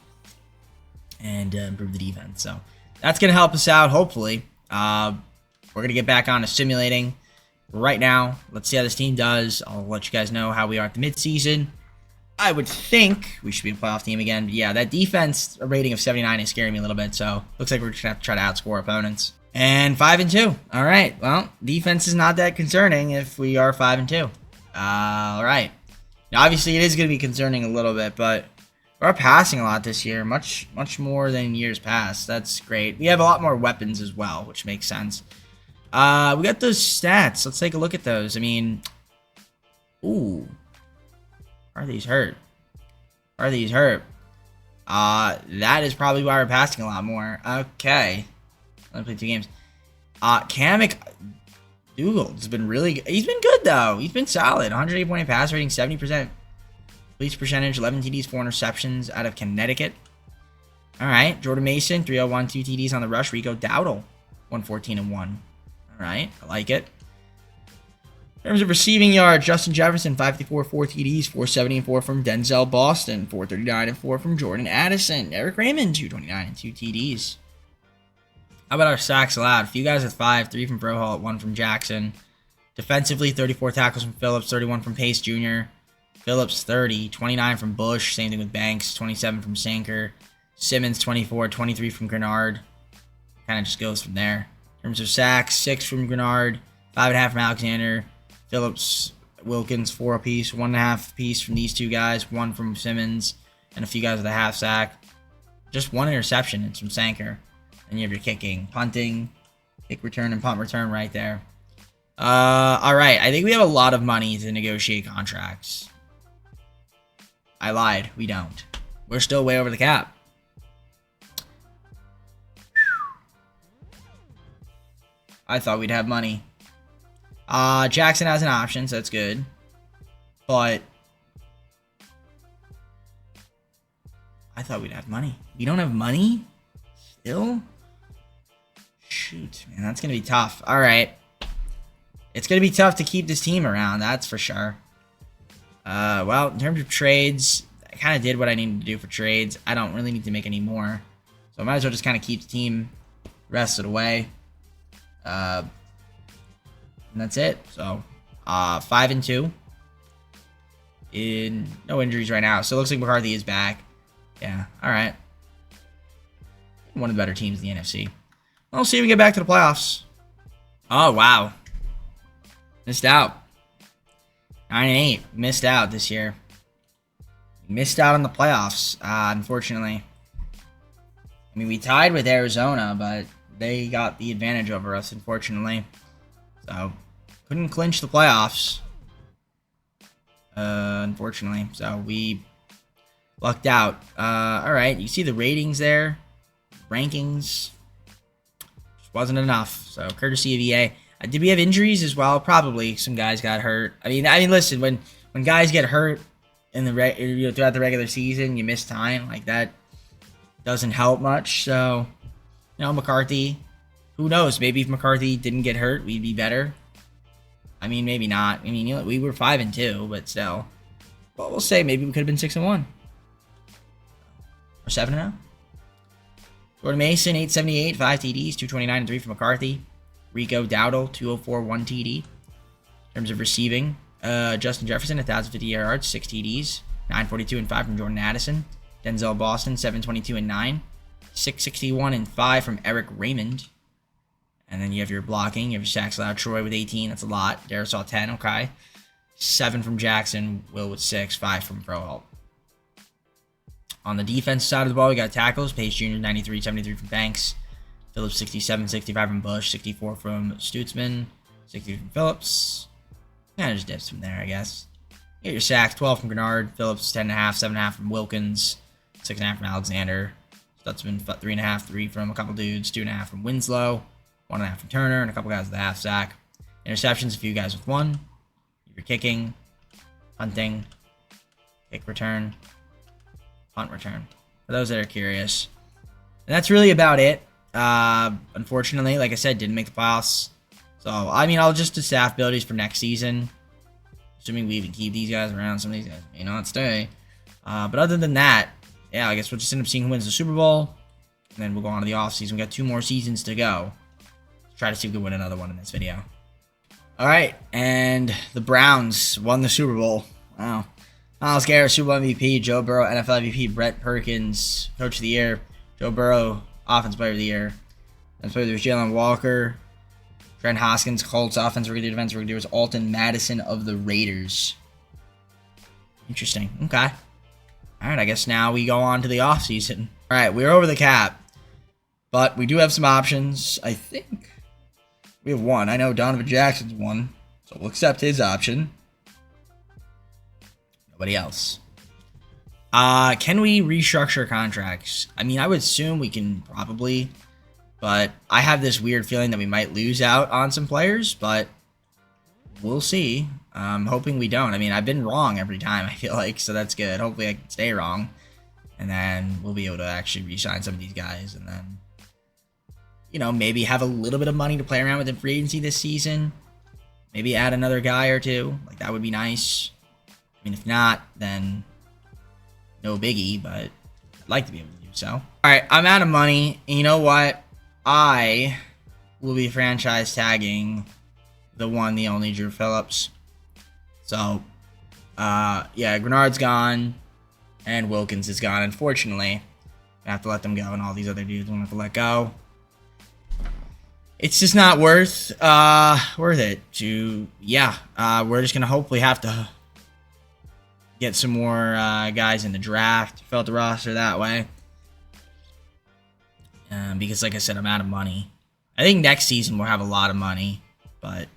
and improve the defense. So that's going to help us out, hopefully. We're going to get back on to simulating right now. Let's see how this team does. I'll let you guys know how we are at the midseason. I would think we should be a playoff team again. But yeah, that defense, a rating of 79 is scaring me a little bit. So looks like we're just going to have to try to outscore opponents. And 5-2. All right. Well, defense is not that concerning if we are 5-2. All right. Now, obviously, it is going to be concerning a little bit, but we're passing a lot this year, much more than years past. That's great. We have a lot more weapons as well, which makes sense. We got those stats. Let's take a look at those. I mean, ooh, are these hurt? Are these hurt? That is probably why we're passing a lot more. Okay, let me play 2 games. Kamek Dougal's been really good. He's been good though. He's been solid. 108.8 pass rating, 70% release percentage, 11 TDs, 4 interceptions out of Connecticut. All right, Jordan Mason, 301, 2 TDs on the rush. Rico Dowdle, 114 and 1. All right, I like it. In terms of receiving yards, Justin Jefferson, 554, 4 TDs, 470 and 4 from Denzel Boston, 439 and 4 from Jordan Addison. Eric Raymond, 229 and 2 TDs. How about our sacks allowed? A few guys with 5, 3 from Brohall, 1 from Jackson. Defensively, 34 tackles from Phillips, 31 from Pace Jr. Phillips, 30, 29 from Bush, same thing with Banks, 27 from Sanker. Simmons, 24, 23 from Grenard. Kind of just goes from there. In terms of sacks, 6 from Grenard, 5.5 from Alexander. Phillips, Wilkins, 4 apiece, 1.5 apiece from these 2 guys, 1 from Simmons, and a few guys with a half sack. Just 1 interception, it's from Sanker. And you have your kicking, punting, kick return, and punt return right there. All right, I think we have a lot of money to negotiate contracts. I lied, we don't. We're still way over the cap. I thought we'd have money. Jackson has an option, so that's good. But I thought we'd have money. We don't have money? Still? Shoot, man, that's going to be tough. All right. It's going to be tough to keep this team around, that's for sure. Well, in terms of trades, I kind of did what I needed to do for trades. I don't really need to make any more. So I might as well just kind of keep the team rest of the way. And that's it. So, 5-2. No injuries right now. So it looks like McCarthy is back. Yeah, alright. One of the better teams in the NFC. We'll see if we get back to the playoffs. Oh, wow. Missed out. 9-8. Missed out this year. Missed out on the playoffs, unfortunately. I mean, we tied with Arizona, but they got the advantage over us, unfortunately. So, couldn't clinch the playoffs. Unfortunately. So, we lucked out. Alright, you see the ratings there. Rankings. Just wasn't enough. So, courtesy of EA. Did we have injuries as well? Probably. Some guys got hurt. I mean, listen, when guys get hurt in the throughout the regular season, you miss time. Like, that doesn't help much. So, you know, McCarthy, who knows? Maybe if McCarthy didn't get hurt, we'd be better. I mean, maybe not. I mean, you know, we were 5-2, but still. Well, we'll say maybe we could have been 6-1. Or 7-0. Jordan Mason, 878, 5 TDs, 229 and 3 from McCarthy. Rico Dowdle, 204, 1 TD. In terms of receiving, Justin Jefferson, 1,050 yards, 6 TDs, 942 and 5 from Jordan Addison. Denzel Boston, 722 and 9, 661 and 5 from Eric Raymond. And then you have your blocking. You have your sacks allowed. Troy with 18. That's a lot. Darisaw 10. Okay. 7 from Jackson. Will with 6. 5 from Froholt. On the defensive side of the ball, we got tackles. Pace Jr. 93, 73 from Banks. Phillips 67, 65 from Bush. 64 from Stutzman. 60 from Phillips. Kind of just dips from there, I guess. You get your sacks. 12 from Grenard. Phillips 10.5, 7.5 from Wilkins. 6.5 from Alexander. Stutzman 3.5, 3 from a couple dudes. 2.5 from Winslow. 1.5 from Turner, and a couple guys with a half sack. Interceptions, a few guys with 1. You're kicking, punting, kick return, punt return. For those that are curious. And that's really about it. Unfortunately, like I said, didn't make the playoffs. So, I mean, I'll just do staff abilities for next season. Assuming we even keep these guys around. Some of these guys may not stay. But other than that, yeah, I guess we'll just end up seeing who wins the Super Bowl. And then we'll go on to the offseason. We got 2 more seasons to go. Try to see if we can win another one in this video. All right, and the Browns won the Super Bowl. Wow. Myles Garrett, Super Bowl MVP. Joe Burrow, NFL MVP. Brett Perkins, Coach of the Year. Joe Burrow, Offensive Player of the Year. Defensive Player of the Year was Jalen Walker. Trent Hoskins, Colts, Offensive Rookie of the Year. Defensive Rookie of the Year was Alton Madison of the Raiders. Interesting. Okay. All right, I guess now we go on to the offseason. All right, we're over the cap. But we do have some options, I think. We have 1. I know Donovan Jackson's 1, so we'll accept his option. Nobody else. Can we restructure contracts? I mean, I would assume we can probably, but I have this weird feeling that we might lose out on some players, but we'll see. I'm hoping we don't. I mean, I've been wrong every time, I feel like, so that's good. Hopefully I can stay wrong, and then we'll be able to actually re-sign some of these guys, and then, you know, maybe have a little bit of money to play around with in free agency this season. Maybe add another guy or 2. Like, that would be nice. I mean, if not, then no biggie, but I'd like to be able to do so. All right, I'm out of money. And you know what? I will be franchise tagging the one, the only Drew Phillips. So, yeah, Grenard's gone, and Wilkins is gone. Unfortunately, I have to let them go, and all these other dudes I'm going to have to let go. It's just not worth it to, yeah, we're just going to hopefully have to get some more guys in the draft, fill out the roster that way. Because, like I said, I'm out of money. I think next season we'll have a lot of money, but,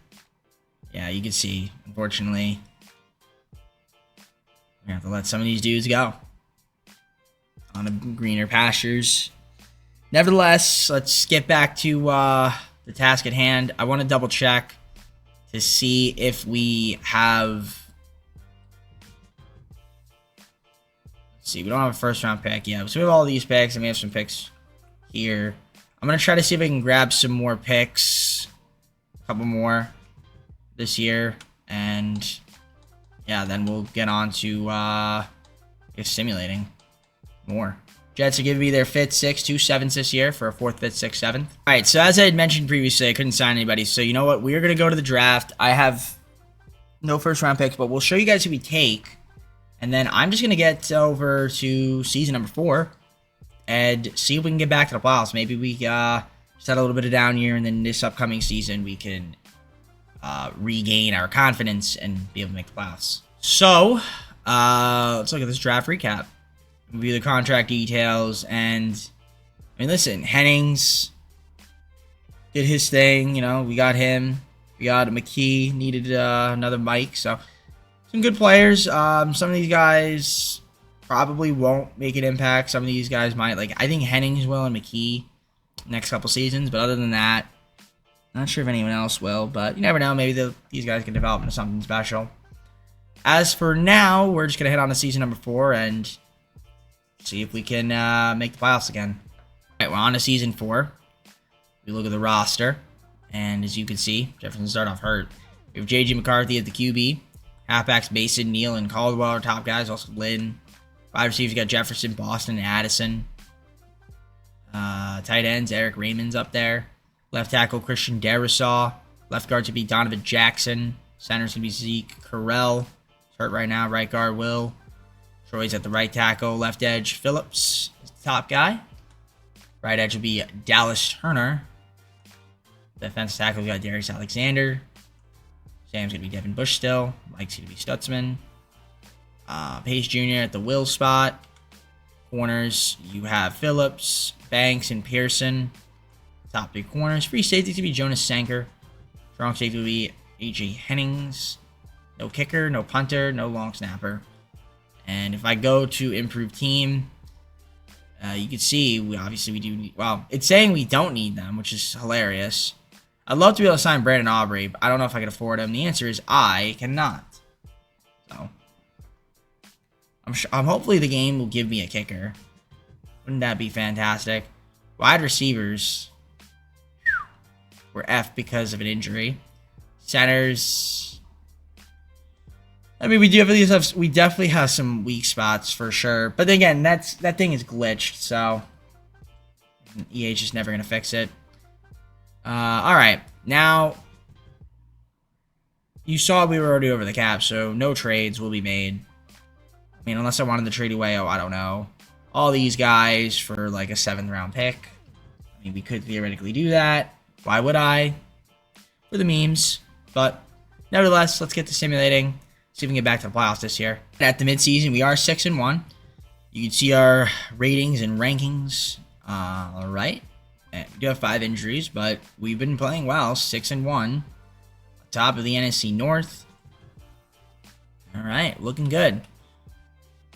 yeah, you can see, unfortunately, we're going to have to let some of these dudes go on the greener pastures. Nevertheless, let's get back to the task at hand. I want to double check to see if we have. Let's see, we don't have a first round pick yet. So we have all these picks, and we have some picks here. I'm going to try to see if I can grab some more picks, a couple more this year, and yeah, then we'll get on to simulating more. Jets are giving me their 5th, 6th, 2 7s this year for a 4th, 5th, 6th, 7th. All right, so as I had mentioned previously, I couldn't sign anybody. So you know what? We are going to go to the draft. I have no first-round picks, but we'll show you guys who we take. And then I'm just going to get over to season number 4 and see if we can get back to the playoffs. Maybe we just had a little bit of down year, and then this upcoming season we can regain our confidence and be able to make the playoffs. So let's look at this draft recap. Review the contract details, and I mean, listen, Hennings did his thing. You know, we got him. We got McKee, needed another Mike. So some good players. Some of these guys probably won't make an impact. Some of these guys might. Like, I think Hennings will and McKee next couple seasons. But other than that, not sure if anyone else will. But you never know. Maybe these guys can develop into something special. As for now, we're just going to head on to season number 4 and see if we can make the playoffs again. All right, we're on to season 4. We look at the roster, and as you can see, Jefferson started off hurt. We have J.J. McCarthy at the QB. Halfbacks, Mason, Neal, and Caldwell are top guys. Also Lynn. Wide receivers, got Jefferson, Boston, and Addison. Tight ends, Eric Raymond's up there. Left tackle, Christian Darisaw. Left guard to be Donovan Jackson. Center's going to be Zeke Carell. He's hurt right now. Right guard, Will. Troy's at the right tackle. Left edge, Phillips is the top guy. Right edge will be Dallas Turner. Defensive tackle, we got Darius Alexander. Sam's going to be Devin Bush still. Mike's going to be Stutzman. Pace Jr. at the Will spot. Corners, you have Phillips, Banks, and Pearson. Top 3 corners. Free safety to be Jonas Sanker. Strong safety will be A.J. Hennings. No kicker, no punter, no long snapper. And if I go to improve team, you can see we do need, well, it's saying we don't need them, which is hilarious. I'd love to be able to sign Brandon Aubrey, but I don't know if I can afford him. The answer is I cannot. So hopefully the game will give me a kicker. Wouldn't that be fantastic? Wide receivers were F because of an injury. Centers, I mean, we definitely have some weak spots for sure. But again, that thing is glitched, so EA's just never gonna fix it. All right, now you saw we were already over the cap, so no trades will be made. I mean, unless I wanted to trade away, I don't know, all these guys for like a 7th round pick. I mean, we could theoretically do that. Why would I? For the memes. But nevertheless, let's get to simulating. See if we can get back to the playoffs this year. At the midseason, we are 6-1. You can see our ratings and rankings. All right. We do have 5 injuries, but we've been playing well. 6-1. Top of the NFC North. All right, looking good.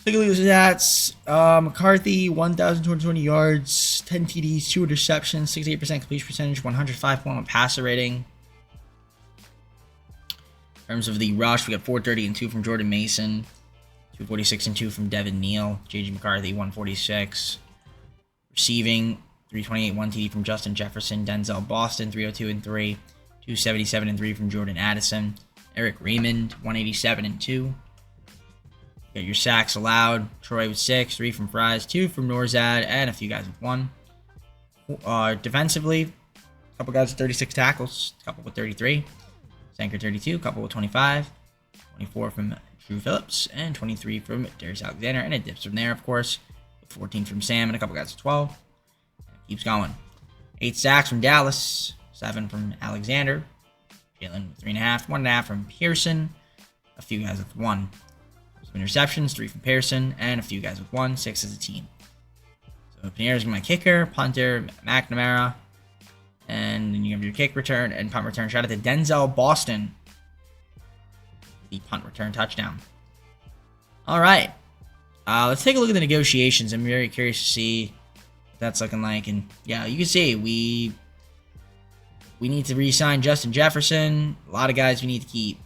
Take a look at the stats. McCarthy, 1,220 yards, 10 TDs, 2 interceptions, 68% completion percentage, 105.1 passer rating. In terms of the rush, we got 430 and 2 from Jordan Mason, 246 and 2 from Devin Neal, JJ McCarthy, 146. Receiving, 328, 1 TD from Justin Jefferson, Denzel Boston, 302 and 3, 277 and 3 from Jordan Addison, Eric Raymond, 187 and 2. Got your sacks allowed. Troy with 6, 3 from Fries, 2 from Norzad, and a few guys with 1. Defensively, a couple guys with 36 tackles, a couple with 33. Sanker 32, a couple with 25. 24 from Drew Phillips, and 23 from Darius Alexander, and it dips from there, of course. 14 from Sam, and a couple guys with 12. Keeps going. 8 sacks from Dallas, 7 from Alexander. Jalen with 3.5, 1.5 from Pearson, a few guys with 1. Some interceptions, 3 from Pearson, and a few guys with 1, 6 as a team. So Pinheiro's my kicker, punter, McNamara, and then you have your kick return and punt return. Shout out to Denzel Boston. The punt return touchdown. All right. Let's take a look at the negotiations. I'm very curious to see what that's looking like. And yeah, you can see we need to re-sign Justin Jefferson. A lot of guys we need to keep.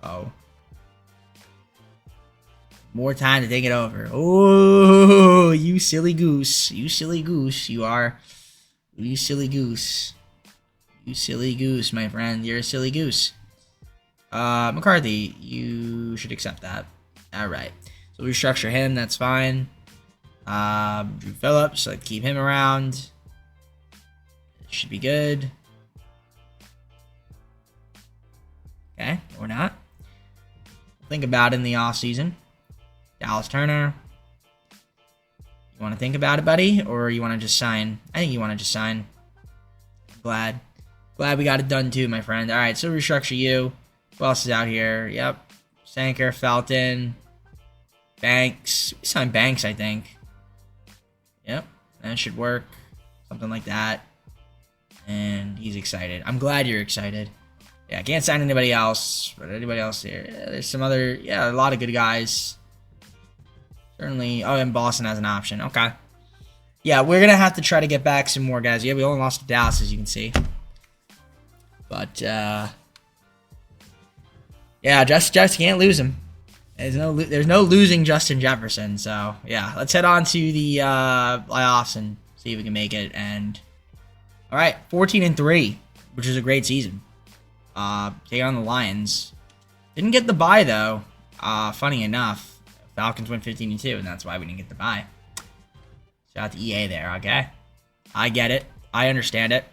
So more time to think it over. Oh, you silly goose. You silly goose. You are. You silly goose. You silly goose, my friend. You're a silly goose. McCarthy, you should accept that. All right. So we restructure him. That's fine. Drew Phillips, let's keep him around. It should be good. Okay, or not. Think about it in the offseason. Dallas Turner. You want to think about it, buddy? Or you want to just sign? I think you want to just sign. Glad we got it done too, my friend. All right, so restructure you. Who else is out here? Yep. Sanker, Felton, Banks. We signed Banks, I think. Yep, that should work. Something like that. And he's excited. I'm glad you're excited. Yeah, I can't sign anybody else. But anybody else here? Yeah, there's some other... Yeah, a lot of good guys. Certainly... Oh, and Boston has an option. Okay. Yeah, we're going to have to try to get back some more guys. Yeah, we only lost to Dallas, as you can see. But, yeah, just can't lose him. There's no losing Justin Jefferson. So, yeah, let's head on to the playoffs and see if we can make it. And, all right, 14-3, which is a great season. Take on the Lions. Didn't get the bye, though. Funny enough, Falcons went 15-2, and that's why we didn't get the bye. Shout out to EA there, okay? I get it. I understand it.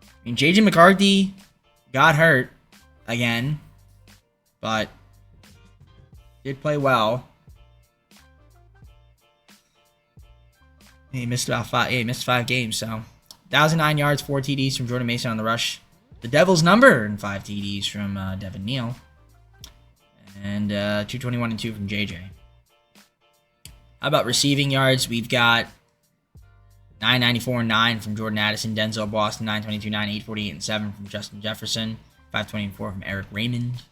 I mean, J.J. McCarthy got hurt again, but did play well. He missed about 5. Yeah, he missed 5 games. So 1,009 yards, 4 TDs from Jordan Mason on the rush. The Devils' number and 5 TDs from Devin Neal, and 221 and 2 from JJ. How about receiving yards? We've got 994 and 9 from Jordan Addison, Denzel Boston, 922, 9, 848 and 7 from Justin Jefferson, 524 from Eric Raymond.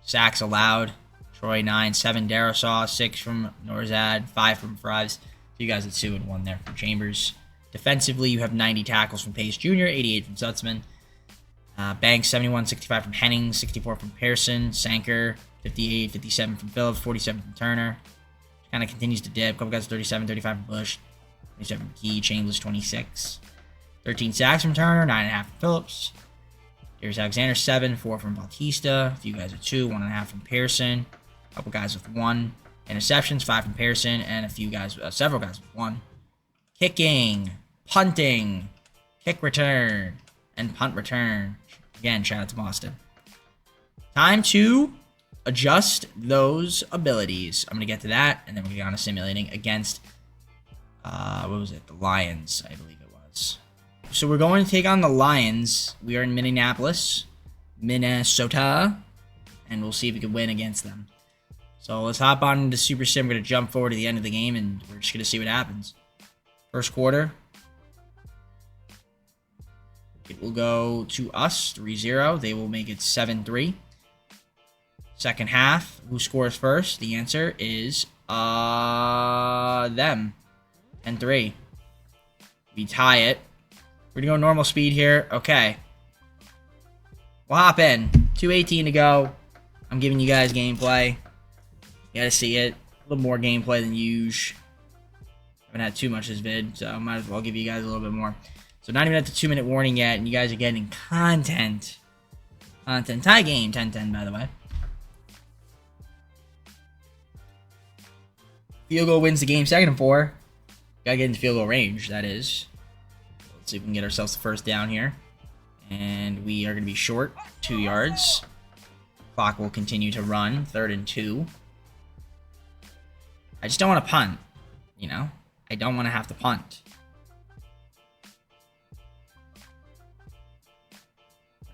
Sacks allowed: Troy 9, 7 Darisaw, 6 from Norzad, 5 from Fries. So you guys at 2 and 1 there from Chambers. Defensively, you have 90 tackles from Pace Jr., 88 from Sutzman. Banks 71, 65 from Henning, 64 from Pearson. Sanker 58, 57 from Phillips, 47 from Turner. Kind of continues to dip. Couple guys 37, 35 from Bush, 27 from Key. Chambers 26. 13 sacks from Turner, 9.5 from Phillips. Darius Alexander 7, 4 from Bautista. A few guys with 2, 1.5 from Pearson. A couple guys with 1. Interceptions, 5 from Pearson, and several guys with 1. Kicking, punting, kick return, and punt return. Again, shout out to Boston. Time to adjust those abilities. I'm going to get to that, and then we're going to get on to simulating against, what was it? The Lions, I believe it was. So we're going to take on the Lions. We are in Minneapolis, Minnesota, and we'll see if we can win against them. So let's hop on into Super Sim. We're going to jump forward to the end of the game, and we're just going to see what happens. First quarter, it will go to us, 3-0. They will make it 7-3. Second half, who scores first? The answer is them. 10-3. We tie it. We're going to go normal speed here. Okay. We'll hop in. 2:18 to go. I'm giving you guys gameplay. You gotta see it. A little more gameplay than usual. Haven't had too much this vid, so I might as well give you guys a little bit more. So not even at the 2-minute warning yet, and you guys are getting content. Tie game, 10-10, by the way. Field goal wins the game. 2nd and 4. Gotta get into field goal range, that is. Let's see if we can get ourselves the first down here. And we are going to be short 2 yards. Clock will continue to run. 3rd and 2. I just don't want to punt, you know? I don't want to have to punt.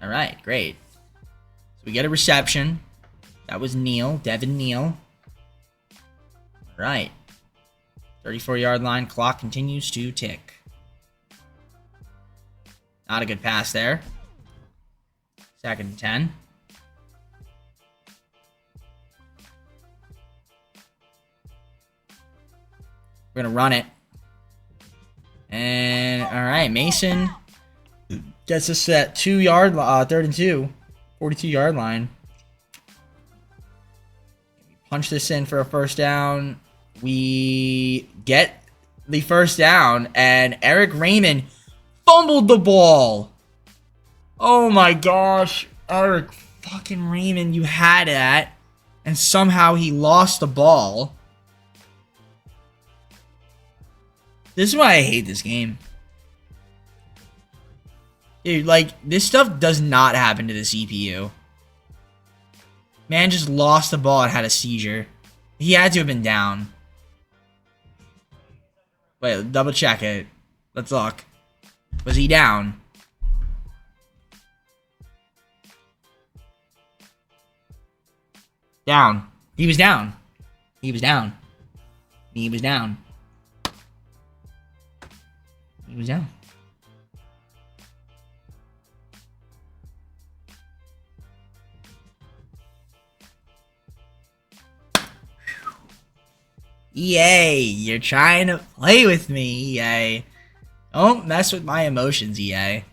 All right, great. So we get a reception. That was Neal, Devin Neal. All right. 34-yard line. Clock continues to tick. Not a good pass there. 2nd and 10. We're going to run it. And, all right, Mason gets us at 2-yard, 3rd and 2, 42-yard line. We punch this in for a first down. We get the first down, and Eric Raymond fumbled the ball. Oh my gosh, Eric fucking Raymond, you had that, and somehow he lost the ball. This is why I hate this game. Dude, like, this stuff does not happen to the CPU. Man just lost the ball and had a seizure. He had to have been down. Wait, double check it. Let's look. Was he down? Down. He was down. He was down. He was down. He was down. EA, you're trying to play with me, EA. Don't mess with my emotions, EA.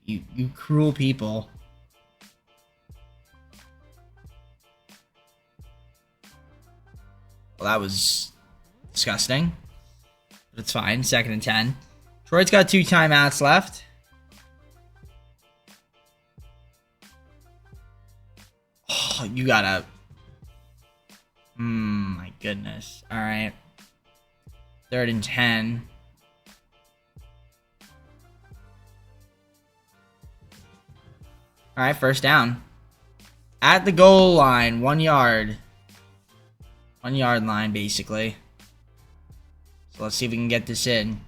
You cruel people. Well, that was disgusting. But it's fine. 2nd and 10. Troy's got 2 timeouts left. Oh, you gotta... my goodness. Alright. 3rd and 10. Alright, first down. At the goal line, 1 yard. 1 yard line, basically. So let's see if we can get this in.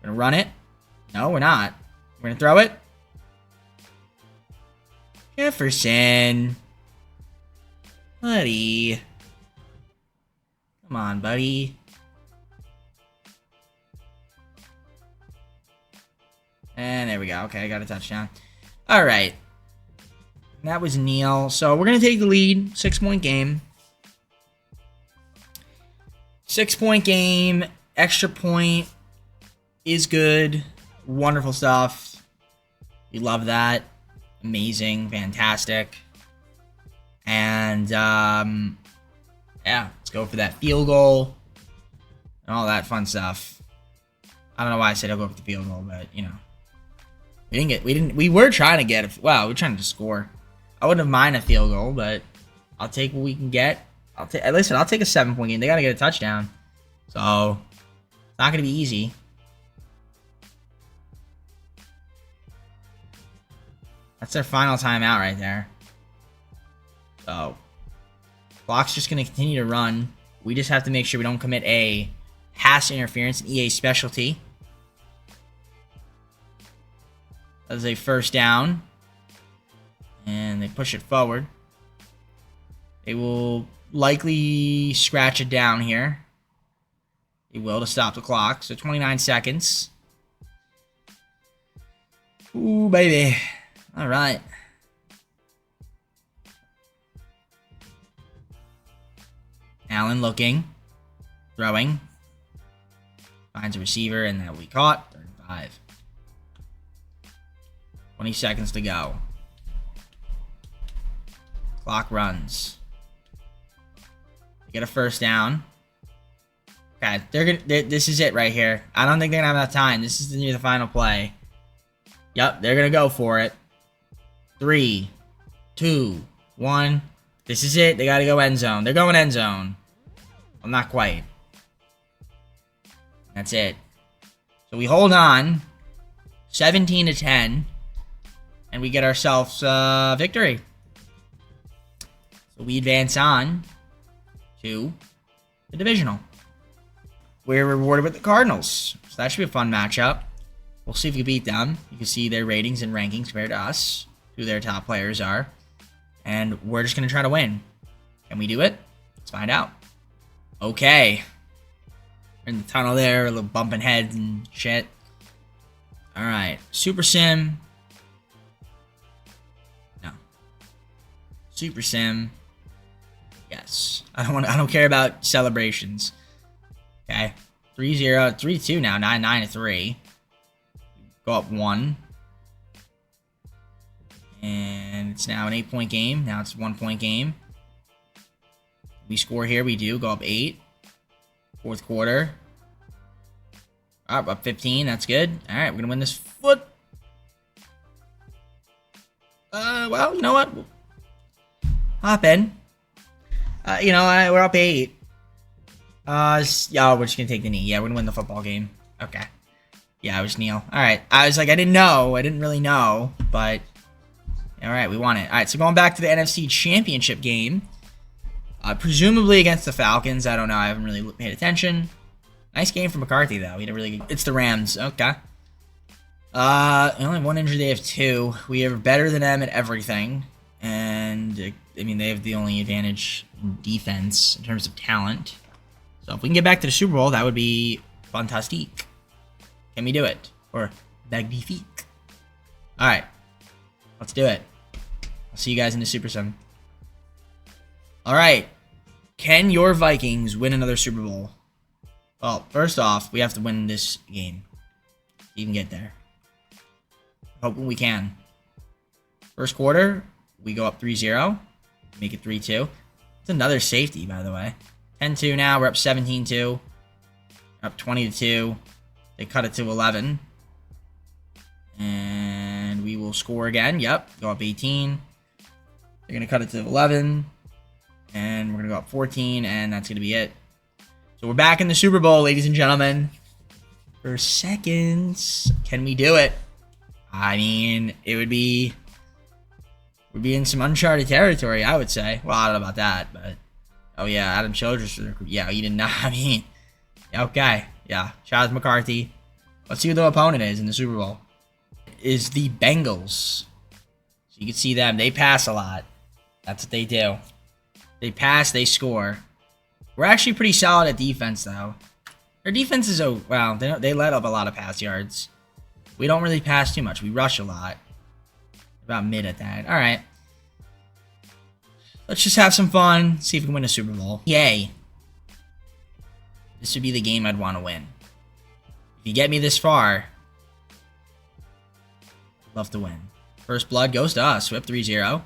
We're gonna run it. No, we're not. We're gonna throw it. Jefferson. Buddy. Come on, buddy. And there we go. Okay, I got a touchdown. All right. That was Neil. So we're going to take the lead. 6-point game. 6-point game. Extra point is good. Wonderful stuff. We love that. Amazing. Fantastic. And, yeah, let's go for that field goal. And all that fun stuff. I don't know why I said I'll go for the field goal, but, you know. We were trying to get we were trying to score. I wouldn't have minded a field goal, but I'll take what we can get. Listen, I'll take a 7-point game. They got to get a touchdown. So, it's not going to be easy. That's their final timeout right there. So, clock's just going to continue to run. We just have to make sure we don't commit a pass interference, an EA specialty. That is a first down. And they push it forward. They will likely scratch it down here. They will to stop the clock. So 29 seconds. Ooh, baby. All right. Allen looking. Throwing. Finds a receiver, and that will be caught. 35. 20 seconds to go. Clock runs. They get a first down. Okay, this is it right here. I don't think they're gonna have enough time. This is near the final play. Yep, they're gonna go for it. 3, 2, 1. This is it. They gotta go end zone. They're going end zone. Well, not quite. That's it. So we hold on. 17-10. And we get ourselves victory. So we advance on to the divisional. We're rewarded with the Cardinals. So that should be a fun matchup. We'll see if we can beat them. You can see their ratings and rankings compared to us, who their top players are. And we're just going to try to win. Can we do it? Let's find out. Okay. We're in the tunnel there, a little bumping heads and shit. Alright. Super Sim. No. Super Sim. Yes. I don't care about celebrations. Okay. 3-0. 3-2 now. 9-3. Go up 1. And it's now an 8-point game. Now it's a 1-point game. We score here. We do. Go up 8. Fourth quarter. Up 15. That's good. All right. We're going to win this foot. Well, you know what? Hop in. We're up 8. Yeah, we're just going to take the knee. Yeah, we're going to win the football game. Okay. Yeah, it was Neil. All right. I was like, I didn't know. I didn't really know. But, all right, we won it. All right, so going back to the NFC Championship game. Presumably against the Falcons. I don't know. I haven't really paid attention. Nice game for McCarthy, though. He had a really good... It's the Rams. Okay. Only 1 injury. They have 2. We are better than them at everything. And, I mean, they have the only advantage in defense in terms of talent. So if we can get back to the Super Bowl, that would be fantastic. Can we do it? Or magnifique. Alright. Let's do it. I'll see you guys in the Super Sim. Alright. Can your Vikings win another Super Bowl? Well, first off, we have to win this game. You can get there. Hoping we can. First quarter, we go up 3-0. Make it 3-2. It's another safety, by the way. 10-2 now. We're up 17-2. Up 20-2. They cut it to 11. And we will score again. Yep. Go up 18. They're going to cut it to 11. And we're going to go up 14. And that's going to be it. So we're back in the Super Bowl, ladies and gentlemen. For seconds. Can we do it? I mean, it would be We'd be in some uncharted territory, I would say. Well, I don't know about that, but... Oh, yeah, Adam Childress. Yeah, he did not... I mean... Okay, yeah. Charles McCarthy. Let's see who the opponent is in the Super Bowl. Is the Bengals. So you can see them. They pass a lot. That's what they do. They pass, they score. We're actually pretty solid at defense, though. Our defense is... Well, they let up a lot of pass yards. We don't really pass too much. We rush a lot. About mid at that. Alright. Let's just have some fun. See if we can win a Super Bowl. Yay. This would be the game I'd want to win. If you get me this far, I'd love to win. First blood goes to us. Whip 3-0.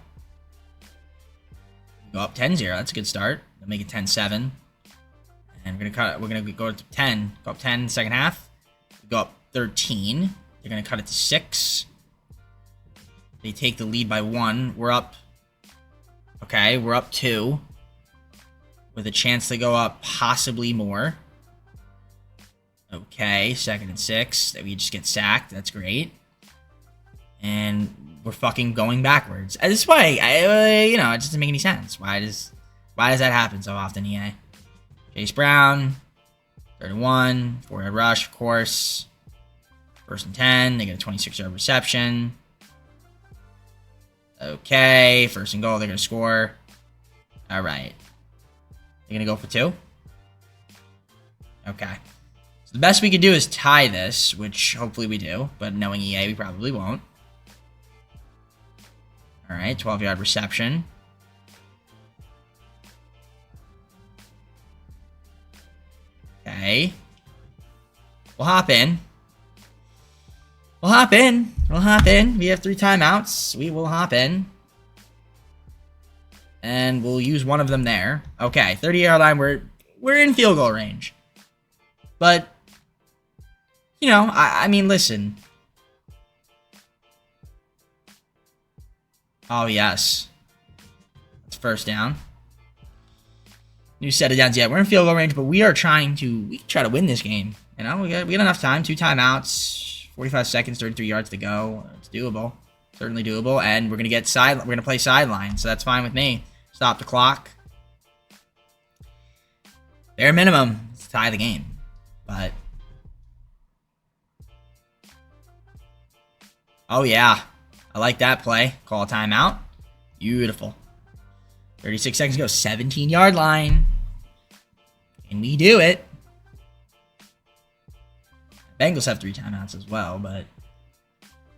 Go up 10-0. That's a good start. They'll make it 10-7. And we're gonna go to 10. Go up 10 second half. Go up 13. They're gonna cut it to 6. They take the lead by 1. We're up. Okay, we're up 2. With a chance to go up possibly more. Okay, 2nd and 6. That we just get sacked. That's great. And we're fucking going backwards. This is why, it doesn't make any sense. Why does that happen so often, EA? Chase Brown. 3rd and 1. 4-yard rush, of course. 1st and 10. They get a 26-yard reception. Okay, 1st and goal. They're going to score. All right. They're going to go for 2. Okay. So the best we could do is tie this, which hopefully we do. But knowing EA, we probably won't. All right, 12-yard reception. Okay. We'll hop in. We'll hop in. We'll hop in. We have 3 timeouts. We will hop in. And we'll use one of them there. Okay, 30-yard line. We're in field goal range. But, I mean, listen. Oh, yes. That's first down. New set of downs. Yeah, we're in field goal range, but we are trying to... We can try to win this game. We got enough time. 2 timeouts. 45 seconds, 33 yards to go. It's doable. Certainly doable. And we're gonna play sideline, so that's fine with me. Stop the clock. Bare minimum, let's tie the game. But oh yeah. I like that play. Call a timeout. Beautiful. 36 seconds to go. 17-yard line. And we do it. Bengals have 3 timeouts as well, but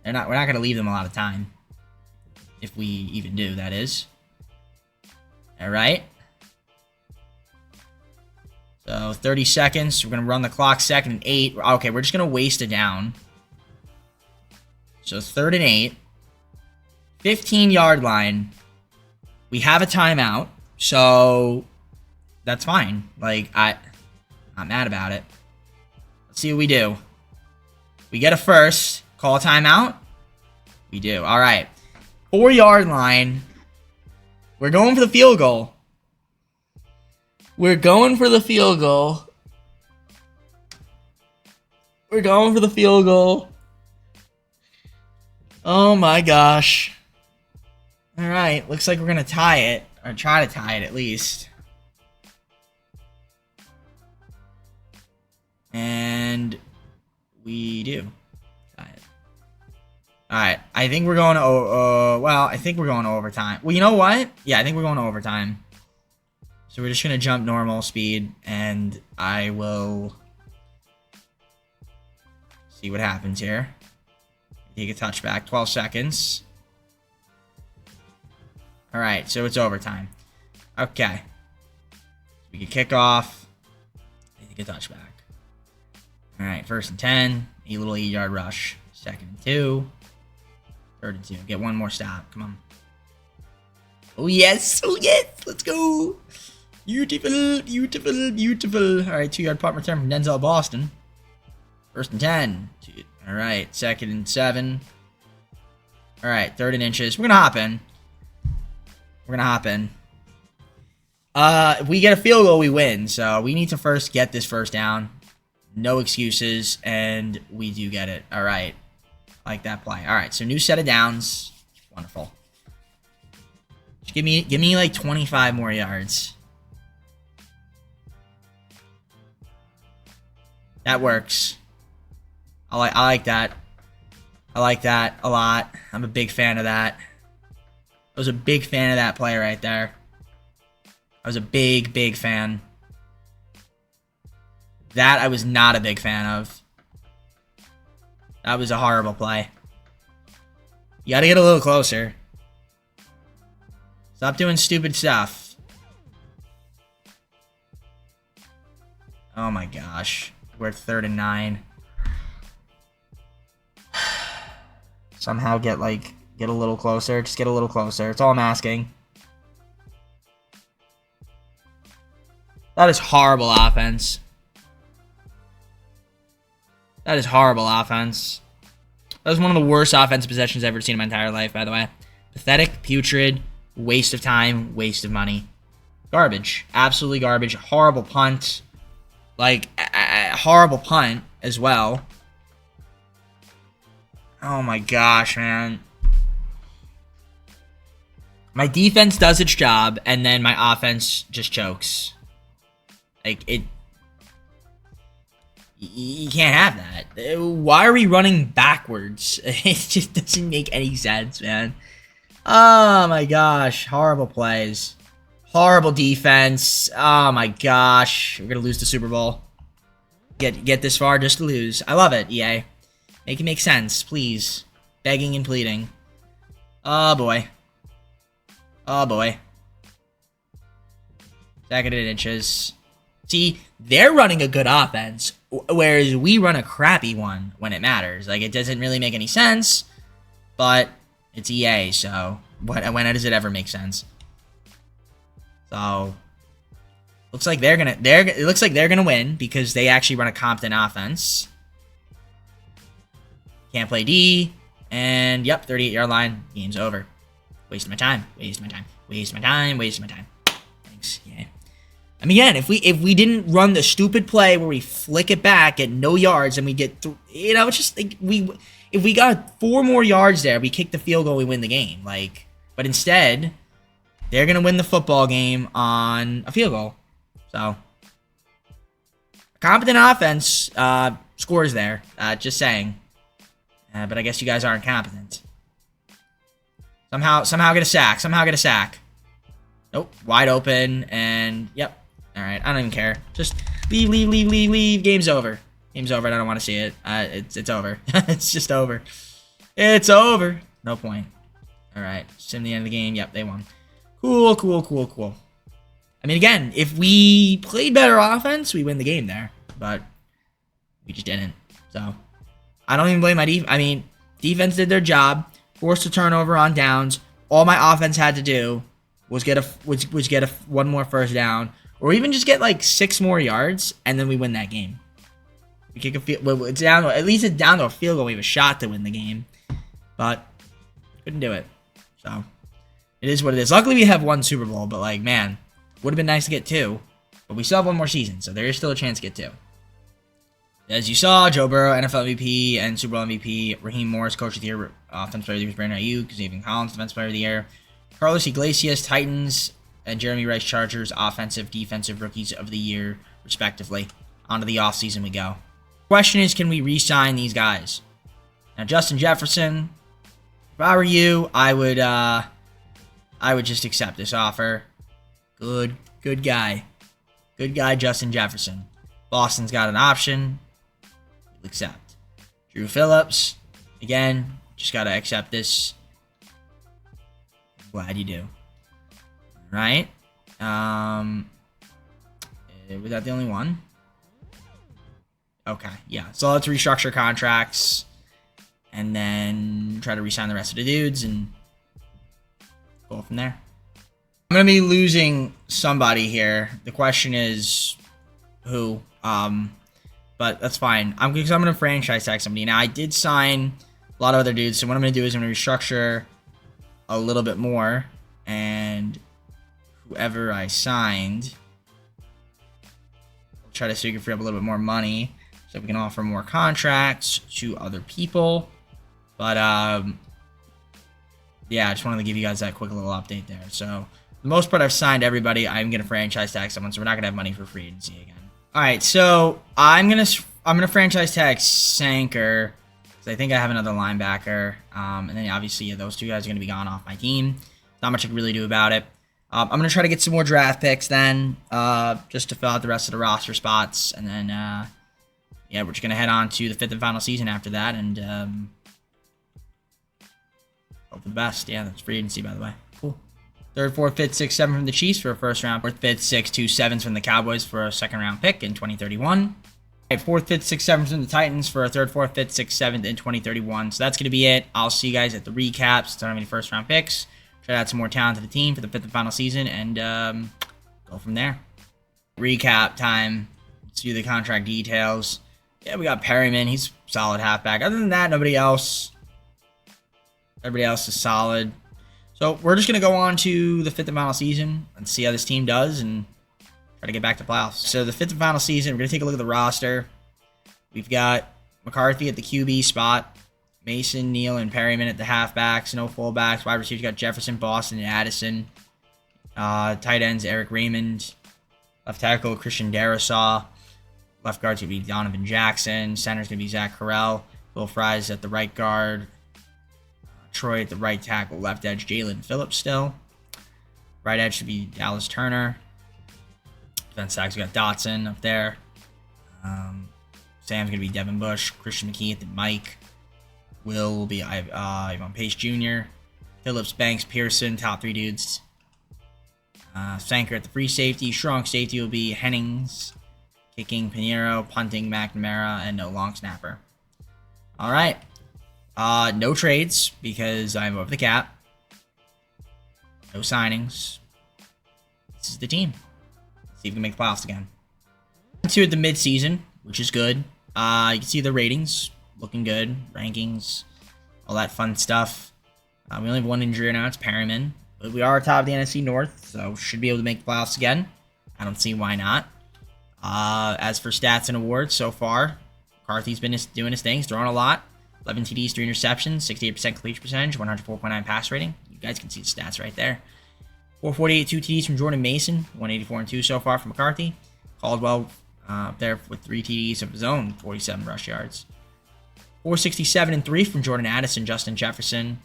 we're not going to leave them a lot of time. If we even do, that is. All right. So 30 seconds. We're going to run the clock. 2nd and 8. Okay, we're just going to waste a down. So 3rd and 8. 15-yard line. We have a timeout, so that's fine. Like, I'm not mad about it. Let's see what we do. We get a first. Call a timeout. We do. All right. 4-yard line. We're going for the field goal. We're going for the field goal. We're going for the field goal. Oh my gosh. All right. Looks like we're going to tie it. Or try to tie it at least. And we do. Tie it. Alright. I think we're going to... I think we're going to overtime. Well, you know what? Yeah, I think we're going to overtime. So we're just going to jump normal speed. And I will... see what happens here. Take a touchback. 12 seconds. Alright, so it's overtime. Okay. We can kick off. Take a touchback. Alright, 1st and 10. A little 8-yard rush. 2nd and 2. 3rd and 2. Get one more stop. Come on. Oh, yes. Oh, yes. Let's go. Beautiful. Beautiful. Beautiful. Alright, 2-yard punt return from Denzel Boston. 1st and 10. Alright, 2nd and 7. Alright, 3rd and inches. We're going to hop in. We're going to hop in. If we get a field goal, we win. So we need to first get this first down. No excuses, and we do get it. All right. I like that play. All right, so new set of downs. Wonderful. Just give me like 25 more yards. That works. I like that. I like that a lot. I'm a big fan of that. I was a big fan of that play right there. I was a big fan. That I was not a big fan of. That was a horrible play. You gotta get a little closer. Stop doing stupid stuff. Oh my gosh. We're at 3rd and 9. Somehow get a little closer. Just get a little closer. That's all I'm asking. That is horrible offense. That is horrible offense. That was one of the worst offensive possessions I've ever seen in my entire life, by the way. Pathetic, putrid, waste of time, waste of money. Garbage. Absolutely garbage. Horrible punt. Like, a horrible punt as well. Oh my gosh, man. My defense does its job, and then my offense just chokes. Like, you can't have that. Why are we running backwards? It just doesn't make any sense, man. Oh my gosh. Horrible plays. Horrible defense. Oh my gosh. We're gonna lose the Super Bowl. Get this far just to lose. I love it, EA. Make it make sense, please. Begging and pleading. Oh boy. Oh boy. 2nd and inches. See, they're running a good offense, whereas we run a crappy one when it matters. Like, it doesn't really make any sense, but it's EA, so when does it ever make sense? So looks like it looks like they're gonna win because they actually run a competent offense. Can't play D, and yep, 38-yard line. Game's over. Wasted my time. Wasted my time. Wasted my time. Wasted my time. Thanks. Yeah. I mean, again, if we didn't run the stupid play where we flick it back at no yards and we get through, you know, it's just like if we got 4 more yards there, we kick the field goal, we win the game. Like, but instead, they're gonna win the football game on a field goal. So, competent offense scores there. Just saying. But I guess you guys aren't competent. Somehow get a sack. Somehow get a sack. Nope. Wide open, and yep. Alright, I don't even care. Just leave. Game's over. Game's over. I don't want to see it. It's over. It's just over. It's over. No point. Alright. Just in the end of the game. Yep, they won. Cool. I mean, again, if we played better offense, we win the game there. But we just didn't. So, I don't even blame my defense. I mean, defense did their job. Forced a turnover on downs. All my offense had to do was get one more first down. Or even just get like 6 more yards, and then we win that game. We kick a field. Well, it's down. At least it's down to a field goal. We have a shot to win the game, but couldn't do it. So it is what it is. Luckily, we have 1 Super Bowl, but like, man, would have been nice to get 2. But we still have 1 more season, so there is still a chance to get 2. As you saw, Joe Burrow, NFL MVP and Super Bowl MVP. Raheem Morris, Coach of the Year, Offensive Player of the Year was Brandon Ayuk. Xavier Collins, Defensive Player of the Year. Carlos Iglesias, Titans, and Jeremy Rice, Chargers, Offensive, Defensive Rookies of the Year, respectively. On to the offseason we go. Question is, can we re-sign these guys? Now, Justin Jefferson, if I were you, I would just accept this offer. Good guy. Good guy, Justin Jefferson. Boston's got an option. We'll accept. Drew Phillips, again, just got to accept this. Glad you do. Right? Was that the only one? Okay, yeah. So let's restructure contracts and then try to re-sign the rest of the dudes and go from there. I'm going to be losing somebody here. The question is who? But that's fine. Because I'm going to franchise tag somebody. Now, I did sign a lot of other dudes, so what I'm going to do is I'm going to restructure a little bit more, and whoever I signed, I'll try to see if we can free up a little bit more money so we can offer more contracts to other people. But yeah, I just wanted to give you guys that quick little update there. So, for the most part, I've signed everybody. I'm going to franchise tag someone, so we're not going to have money for free agency again. All right, so I'm gonna franchise tag Sanker, because I think I have another linebacker. And then obviously, yeah, those two guys are going to be gone off my team. Not much I can really do about it. I'm going to try to get some more draft picks then, just to fill out the rest of the roster spots. And then, yeah, we're just going to head on to the 5th and final season after that. And hope for the best. Yeah, that's free agency, by the way. Cool. 3rd, 4th, 5th, 6th, 7th from the Chiefs for a first round. 4th, 5th, 6th, 2 7s from the Cowboys for a second round pick in 2031. 4th, 5th, 6th, 7th from the Titans for a 3rd, 4th, 5th, 6th, 7th in 2031. So that's going to be it. I'll see you guys at the recaps. Don't have any first round picks. Try to add some more talent to the team for the 5th and final season, and go from there. Recap time. Let's do the contract details. Yeah, we got Perryman. He's solid halfback. Other than that, nobody else. Everybody else is solid. So we're just going to go on to the 5th and final season and see how this team does and try to get back to playoffs. So the 5th and final season, we're going to take a look at the roster. We've got McCarthy at the QB spot. Mason, Neal, and Perryman at the halfbacks. No fullbacks. Wide receivers got Jefferson, Boston, and Addison. Tight ends, Eric Raymond. Left tackle, Christian Darasaw. Left guard's going to be Donovan Jackson. Center's going to be Zach Carell. Will Fries at the right guard. Troy at the right tackle. Left edge, Jalen Phillips still. Right edge should be Dallas Turner. Defense tackles, we got Dotson up there. Sam's going to be Devin Bush. Christian McKee at the Mike. Will be Ivan Pace Jr., Phillips, Banks, Pearson, top 3 dudes. Sanker at the free safety. Strong safety will be Hennings. Kicking, Pinheiro. Punting, McNamara. And no long snapper. All right. No trades because I'm over the cap. No signings. This is the team. Let's see if we can make the playoffs again. 2 at the midseason, which is good. You can see the ratings. Looking good. Rankings. All that fun stuff. We only have 1 injury now. It's Perryman. But we are atop the NFC North, so should be able to make the playoffs again. I don't see why not. As for stats and awards so far, McCarthy's been doing his thing. He's throwing a lot. 11 TDs, 3 interceptions, 68% completion percentage, 104.9 pass rating. You guys can see the stats right there. 448, 2 TDs from Jordan Mason. 184 and 2 so far from McCarthy. Caldwell up there with 3 TDs of his own, 47 rush yards. 467 and 3 from Jordan Addison, Justin Jefferson.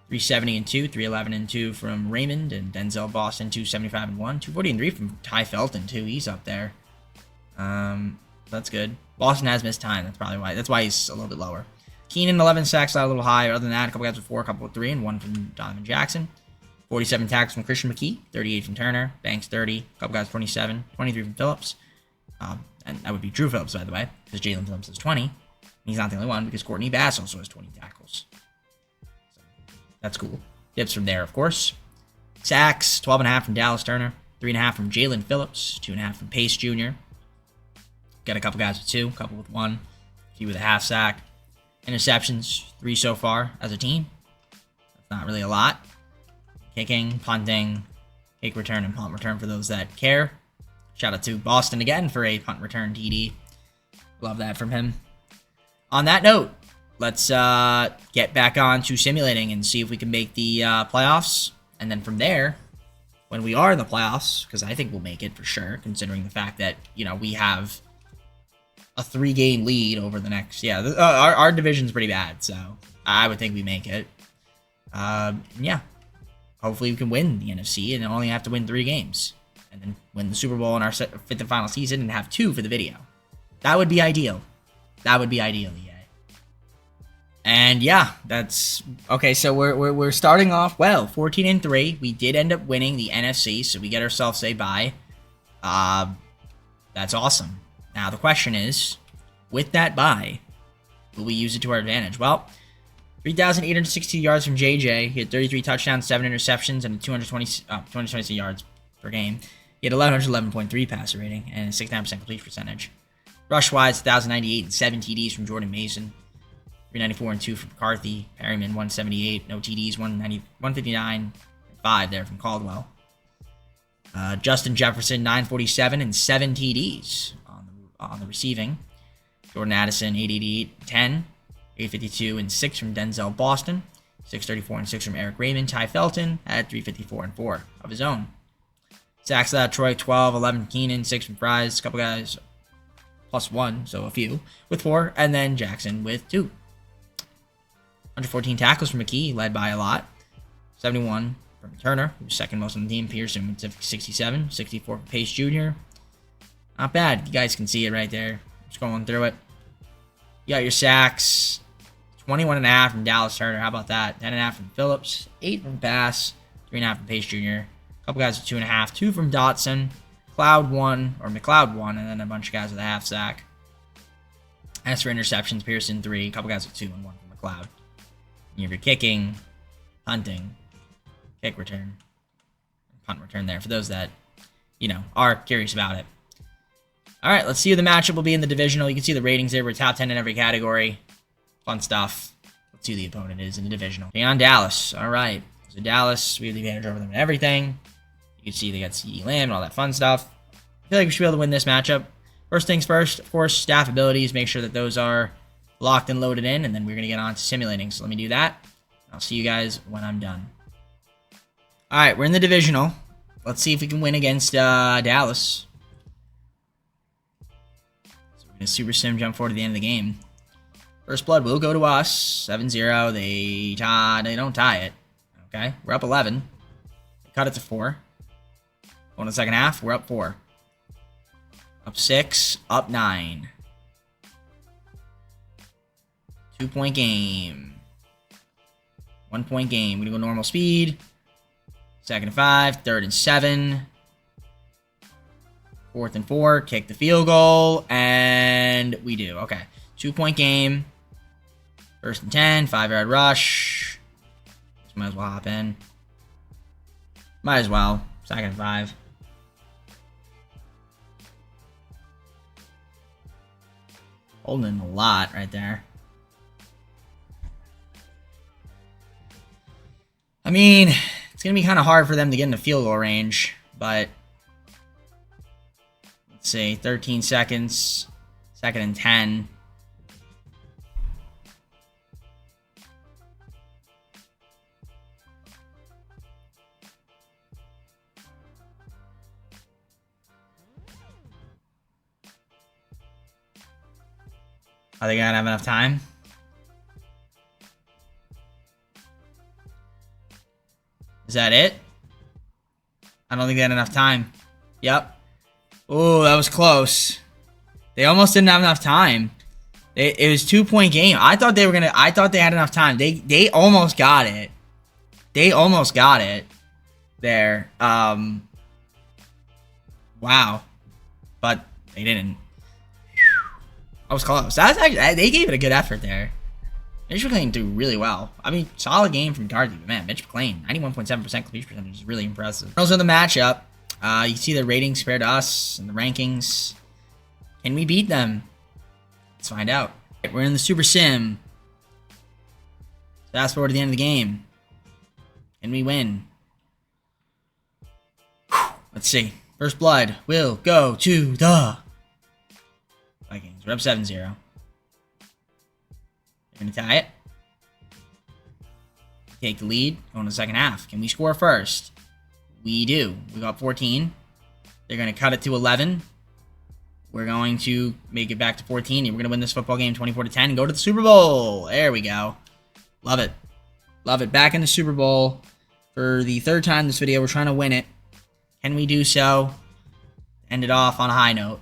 370 and 2, 311 and 2 from Raymond and Denzel Boston. 275 and 1, 240 and 3 from Ty Felton too. He's up there. That's good. Boston has missed time. That's probably why. That's why he's a little bit lower. Keenan 11 sacks, a little higher. Other than that, a couple guys with 4, a couple with 3, and 1 from Donovan Jackson. 47 tackles from Christian McKee, 38 from Turner, Banks 30, a couple guys 27, 23 from Phillips. And that would be Drew Phillips, by the way, because Jalen Phillips has 20. He's not the only one because Courtney Bass also has 20 tackles. So that's cool. Dips from there, of course. Sacks, 12.5 from Dallas Turner, 3.5 from Jalen Phillips, 2.5 from Pace Jr. Got a couple guys with 2, a couple with 1, a few with a half sack. Interceptions, 3 so far as a team. That's not really a lot. Kicking, punting, kick return, and punt return for those that care. Shout out to Boston again for a punt return TD. Love that from him. On that note, let's get back on to simulating and see if we can make the playoffs. And then from there, when we are in the playoffs, because I think we'll make it for sure, considering the fact that, you know, we have a 3-game lead over the next... Yeah, our division's pretty bad, so I would think we make it. Yeah. Hopefully we can win the NFC and only have to win 3 games. And then win the Super Bowl in our 5th and final season and have 2 for the video. That would be ideal. That would be ideal, EA. And yeah, that's... Okay, so we're starting off well, 14-3. We did end up winning the NFC, so we get ourselves a bye. That's awesome. Now, the question is, with that bye, will we use it to our advantage? Well, 3,860 yards from JJ. He had 33 touchdowns, 7 interceptions, and 226 yards per game. He had 1,111.3 passer rating and a 69% completion percentage. Rush-wise, 1,098 and 7 TDs from Jordan Mason. 394 and 2 from McCarthy. Perryman, 178. No TDs, 159 and 5 there from Caldwell. Justin Jefferson, 947 and 7 TDs on the receiving. Jordan Addison, 888, 10, 852, and 6 from Denzel Boston. 634 and 6 from Eric Raymond. Ty Felton had 354 and 4 of his own. Sacks that Troy 12, 11 from Keenan, 6 from Fries. A couple guys plus 1, so a few with 4, and then Jackson with 2. 114 tackles from McKee, led by a lot. 71 from Turner, who's second most on the team. Pearson with 67, 64 from Pace Jr. Not bad. You guys can see it right there. Scrolling through it. You got your sacks. 21.5 from Dallas Turner. How about that? 10.5 from Phillips. 8 from Bass. 3.5 from Pace Jr. A couple guys with 2.5. 2 from Dotson. McLeod 1, and then a bunch of guys with a half sack. As for interceptions, Pearson 3. A couple guys with 2 and 1 from McLeod. You have your kicking, punting, kick return, punt return there for those that, are curious about it. All right, let's see who the matchup will be in the divisional. You can see the ratings there. We're top 10 in every category. Fun stuff. Let's see who the opponent is in the divisional. On Dallas. All right. So Dallas, we have the advantage over them in everything. You can see they got CeeDee Lamb and all that fun stuff. I feel like we should be able to win this matchup. First things first, of course, staff abilities. Make sure that those are locked and loaded in, and then we're going to get on to simulating. So let me do that. I'll see you guys when I'm done. All right, we're in the divisional. Let's see if we can win against Dallas. So we're going to Super Sim jump forward to the end of the game. First blood will go to us. 7-0. They don't tie it. Okay, we're up 11. They cut it to 4. Going to the second half, we're up 4. Up 6, up 9. 2-point game. 1-point game. We're going to go normal speed. 2nd and 5. 3rd and 7. 4th and 4. Kick the field goal. And we do. Okay. 2-point game. 1st and 10. 5-yard rush. Just might as well hop in. Might as well. 2nd and 5. Holding a lot right there. I mean, it's going to be kind of hard for them to get in the field goal range, but let's see, 13 seconds, 2nd and 10. Are they going to have enough time? Is that it? I don't think they had enough time. Yep. Oh, that was close. They almost didn't have enough time. It was 2-point game. I thought they had enough time. They almost got it. They almost got it there. Wow. But they didn't. I was close. That's actually, they gave it a good effort there. Mitch McClain do really well. I mean, solid game from Darby, but man, Mitch McClain, 91.7% completion percentage is really impressive. Also, the matchup, you see the ratings compared to us and the rankings. Can we beat them? Let's find out. We're in the Super Sim. Fast forward to the end of the game. Can we win? Let's see. First blood will go to the Vikings. We're up 7-0. They're going to tie it. Take the lead. Going to the second half. Can we score first? We do. We got 14. They're going to cut it to 11. We're going to make it back to 14. And we're going to win this football game 24-10 and go to the Super Bowl. There we go. Love it. Love it. Back in the Super Bowl for the 3rd time this video. We're trying to win it. Can we do so? End it off on a high note.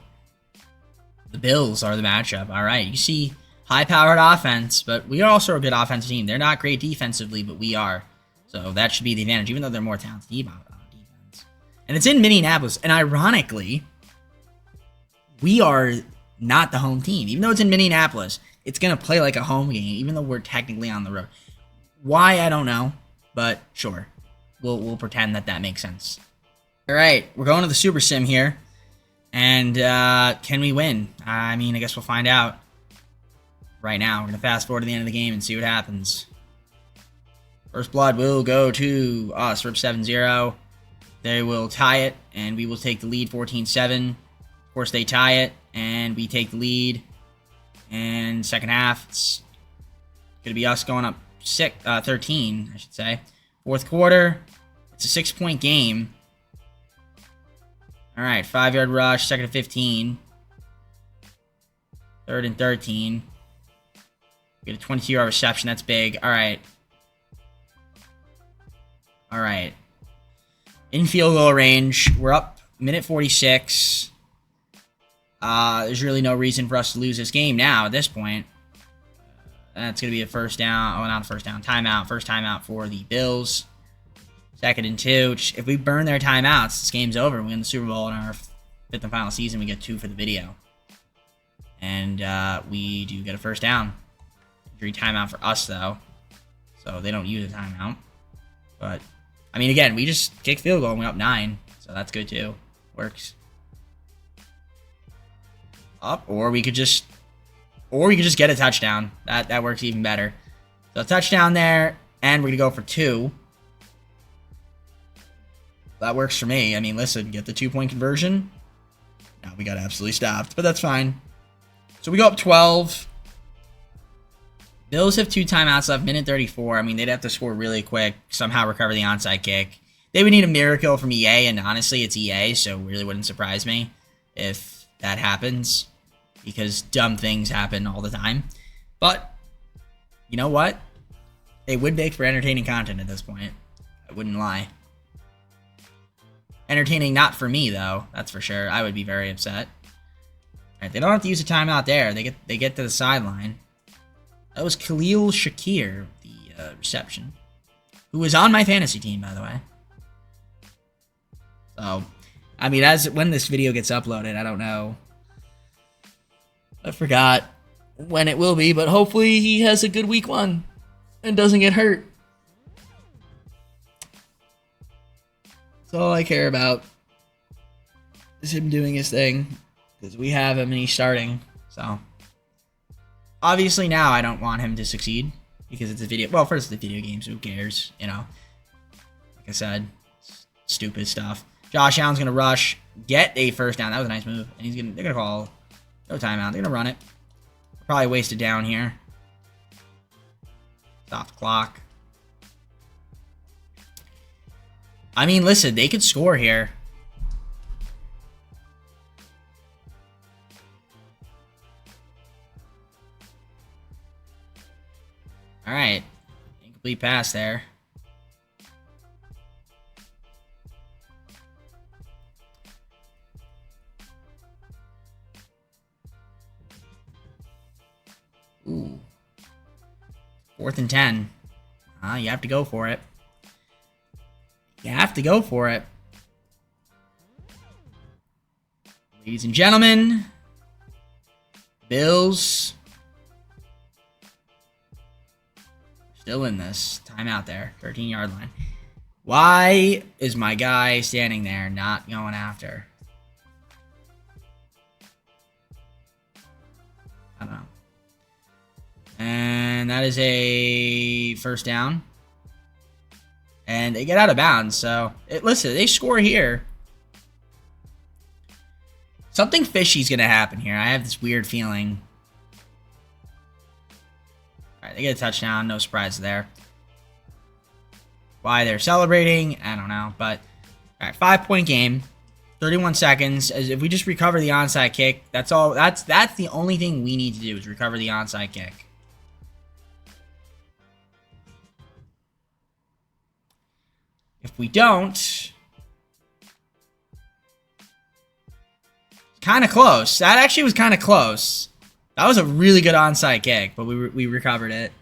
The Bills are the matchup. All right. You see high-powered offense, but we are also a good offensive team. They're not great defensively, but we are. So that should be the advantage, even though they're more talented on defense. And it's in Minneapolis. And ironically, we are not the home team. Even though it's in Minneapolis, it's going to play like a home game, even though we're technically on the road. Why, I don't know. But sure. We'll pretend that makes sense. All right. We're going to the Super Sim here. And can we win? I mean, I guess we'll find out right now. We're going to fast forward to the end of the game and see what happens. First blood will go to us. We're up 7-0. They will tie it, and we will take the lead 14-7. Of course, they tie it, and we take the lead. And second half, it's going to be us going up 13, I should say. Fourth quarter. It's a 6-point game. All right, 5-yard rush, 2nd and 15. 3rd and 13. Get a 22-yard reception. That's big. All right. All right. In field goal range. We're up minute 46. There's really no reason for us to lose this game now at this point. That's going to be a first down. Oh, not a first down. Timeout. First timeout for the Bills. 2nd and 2. If we burn their timeouts, this game's over. We win the Super Bowl in our 5th and final season. We get 2 for the video. And we do get a first down. Injury timeout for us, though. So they don't use a timeout. But, I mean, again, we just kicked field goal and we're up 9. So that's good, too. Works. Up, or we could just get a touchdown. That works even better. So touchdown there, and we're gonna go for 2. That works for me. I mean, listen, get the 2-point conversion. No, we got absolutely stopped, but that's fine. So we go up 12. Bills have 2 timeouts left, minute 34. I mean, they'd have to score really quick, somehow recover the onside kick. They would need a miracle from EA, and honestly, it's EA, so it really wouldn't surprise me if that happens, because dumb things happen all the time. But, you know what? They would make for entertaining content at this point. I wouldn't lie. Entertaining not for me, though. That's for sure. I would be very upset. Alright, they don't have to use a timeout there. They get to the sideline. That was Khalil Shakir, the reception, who was on my fantasy team, by the way. So, I mean, when this video gets uploaded, I don't know. I forgot when it will be, but hopefully he has a good week 1 and doesn't get hurt. That's all I care about is him doing his thing, because we have him and he's starting. So, obviously now I don't want him to succeed because it's a video. Well, first, it's the video games. Who cares? You know, like I said, stupid stuff. Josh Allen's gonna rush, get a first down. That was a nice move, and they're gonna call no timeout. They're gonna run it. Probably waste it down here. Stop the clock. I mean, listen, they could score here. All right, incomplete pass there. Ooh. 4th and 10. You have to go for it. You have to go for it. Ladies and gentlemen, Bills still in this. Timeout there. 13-yard line. Why is my guy standing there not going after? I don't know. And that is a first down. And they get out of bounds. So, listen, they score here. Something fishy is going to happen here. I have this weird feeling. All right, they get a touchdown. No surprise there. Why they're celebrating, I don't know. But, all right, 5-point game. 31 seconds. As if we just recover the onside kick, that's all. That's the only thing we need to do is recover the onside kick. If we don't, kind of close. That actually was kind of close. That was a really good onside kick, but we recovered it.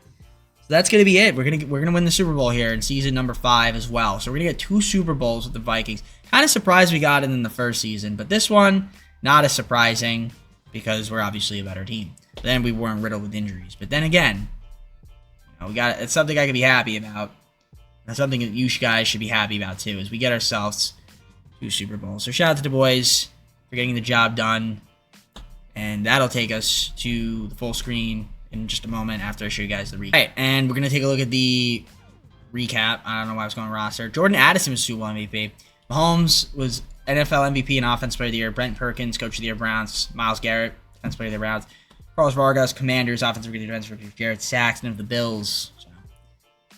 So that's gonna be it. We're gonna win the Super Bowl here in season number 5 as well. So we're gonna get 2 Super Bowls with the Vikings. Kind of surprised we got it in the first season, but this one not as surprising because we're obviously a better team. But then we weren't riddled with injuries. But then again, you know, it's something I can be happy about. That's something that you guys should be happy about too, is we get ourselves 2 Super Bowls. So shout out to the boys for getting the job done. And that'll take us to the full screen in just a moment after I show you guys the recap. All right, and we're going to take a look at the recap. I don't know why I was going roster. Jordan Addison was Super Bowl MVP. Mahomes was NFL MVP and Offensive Player of the Year. Brent Perkins, Coach of the Year, Browns. Myles Garrett, Defensive Player of the Browns. Carlos Vargas, Commanders, Offensive Rookie of the Defensive Rookie. Jared Saxton of the Bills. So,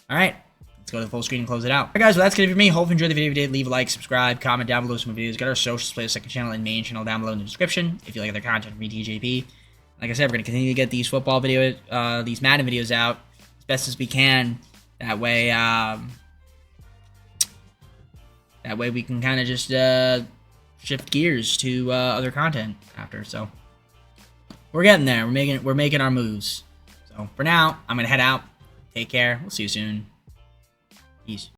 All right. Let's go to the full screen and close it out. All right, guys, well, that's going to be for me. Hope you enjoyed the video. If you did, leave a like, subscribe, comment down below some videos. Got our socials, play the second channel and main channel down below in the description. If you like other content from me, TJP. Like I said, we're going to continue to get these football videos, these Madden videos out as best as we can. That way we can kind of just shift gears to other content after. So we're getting there. We're making our moves. So for now, I'm going to head out. Take care. We'll see you soon. Peace.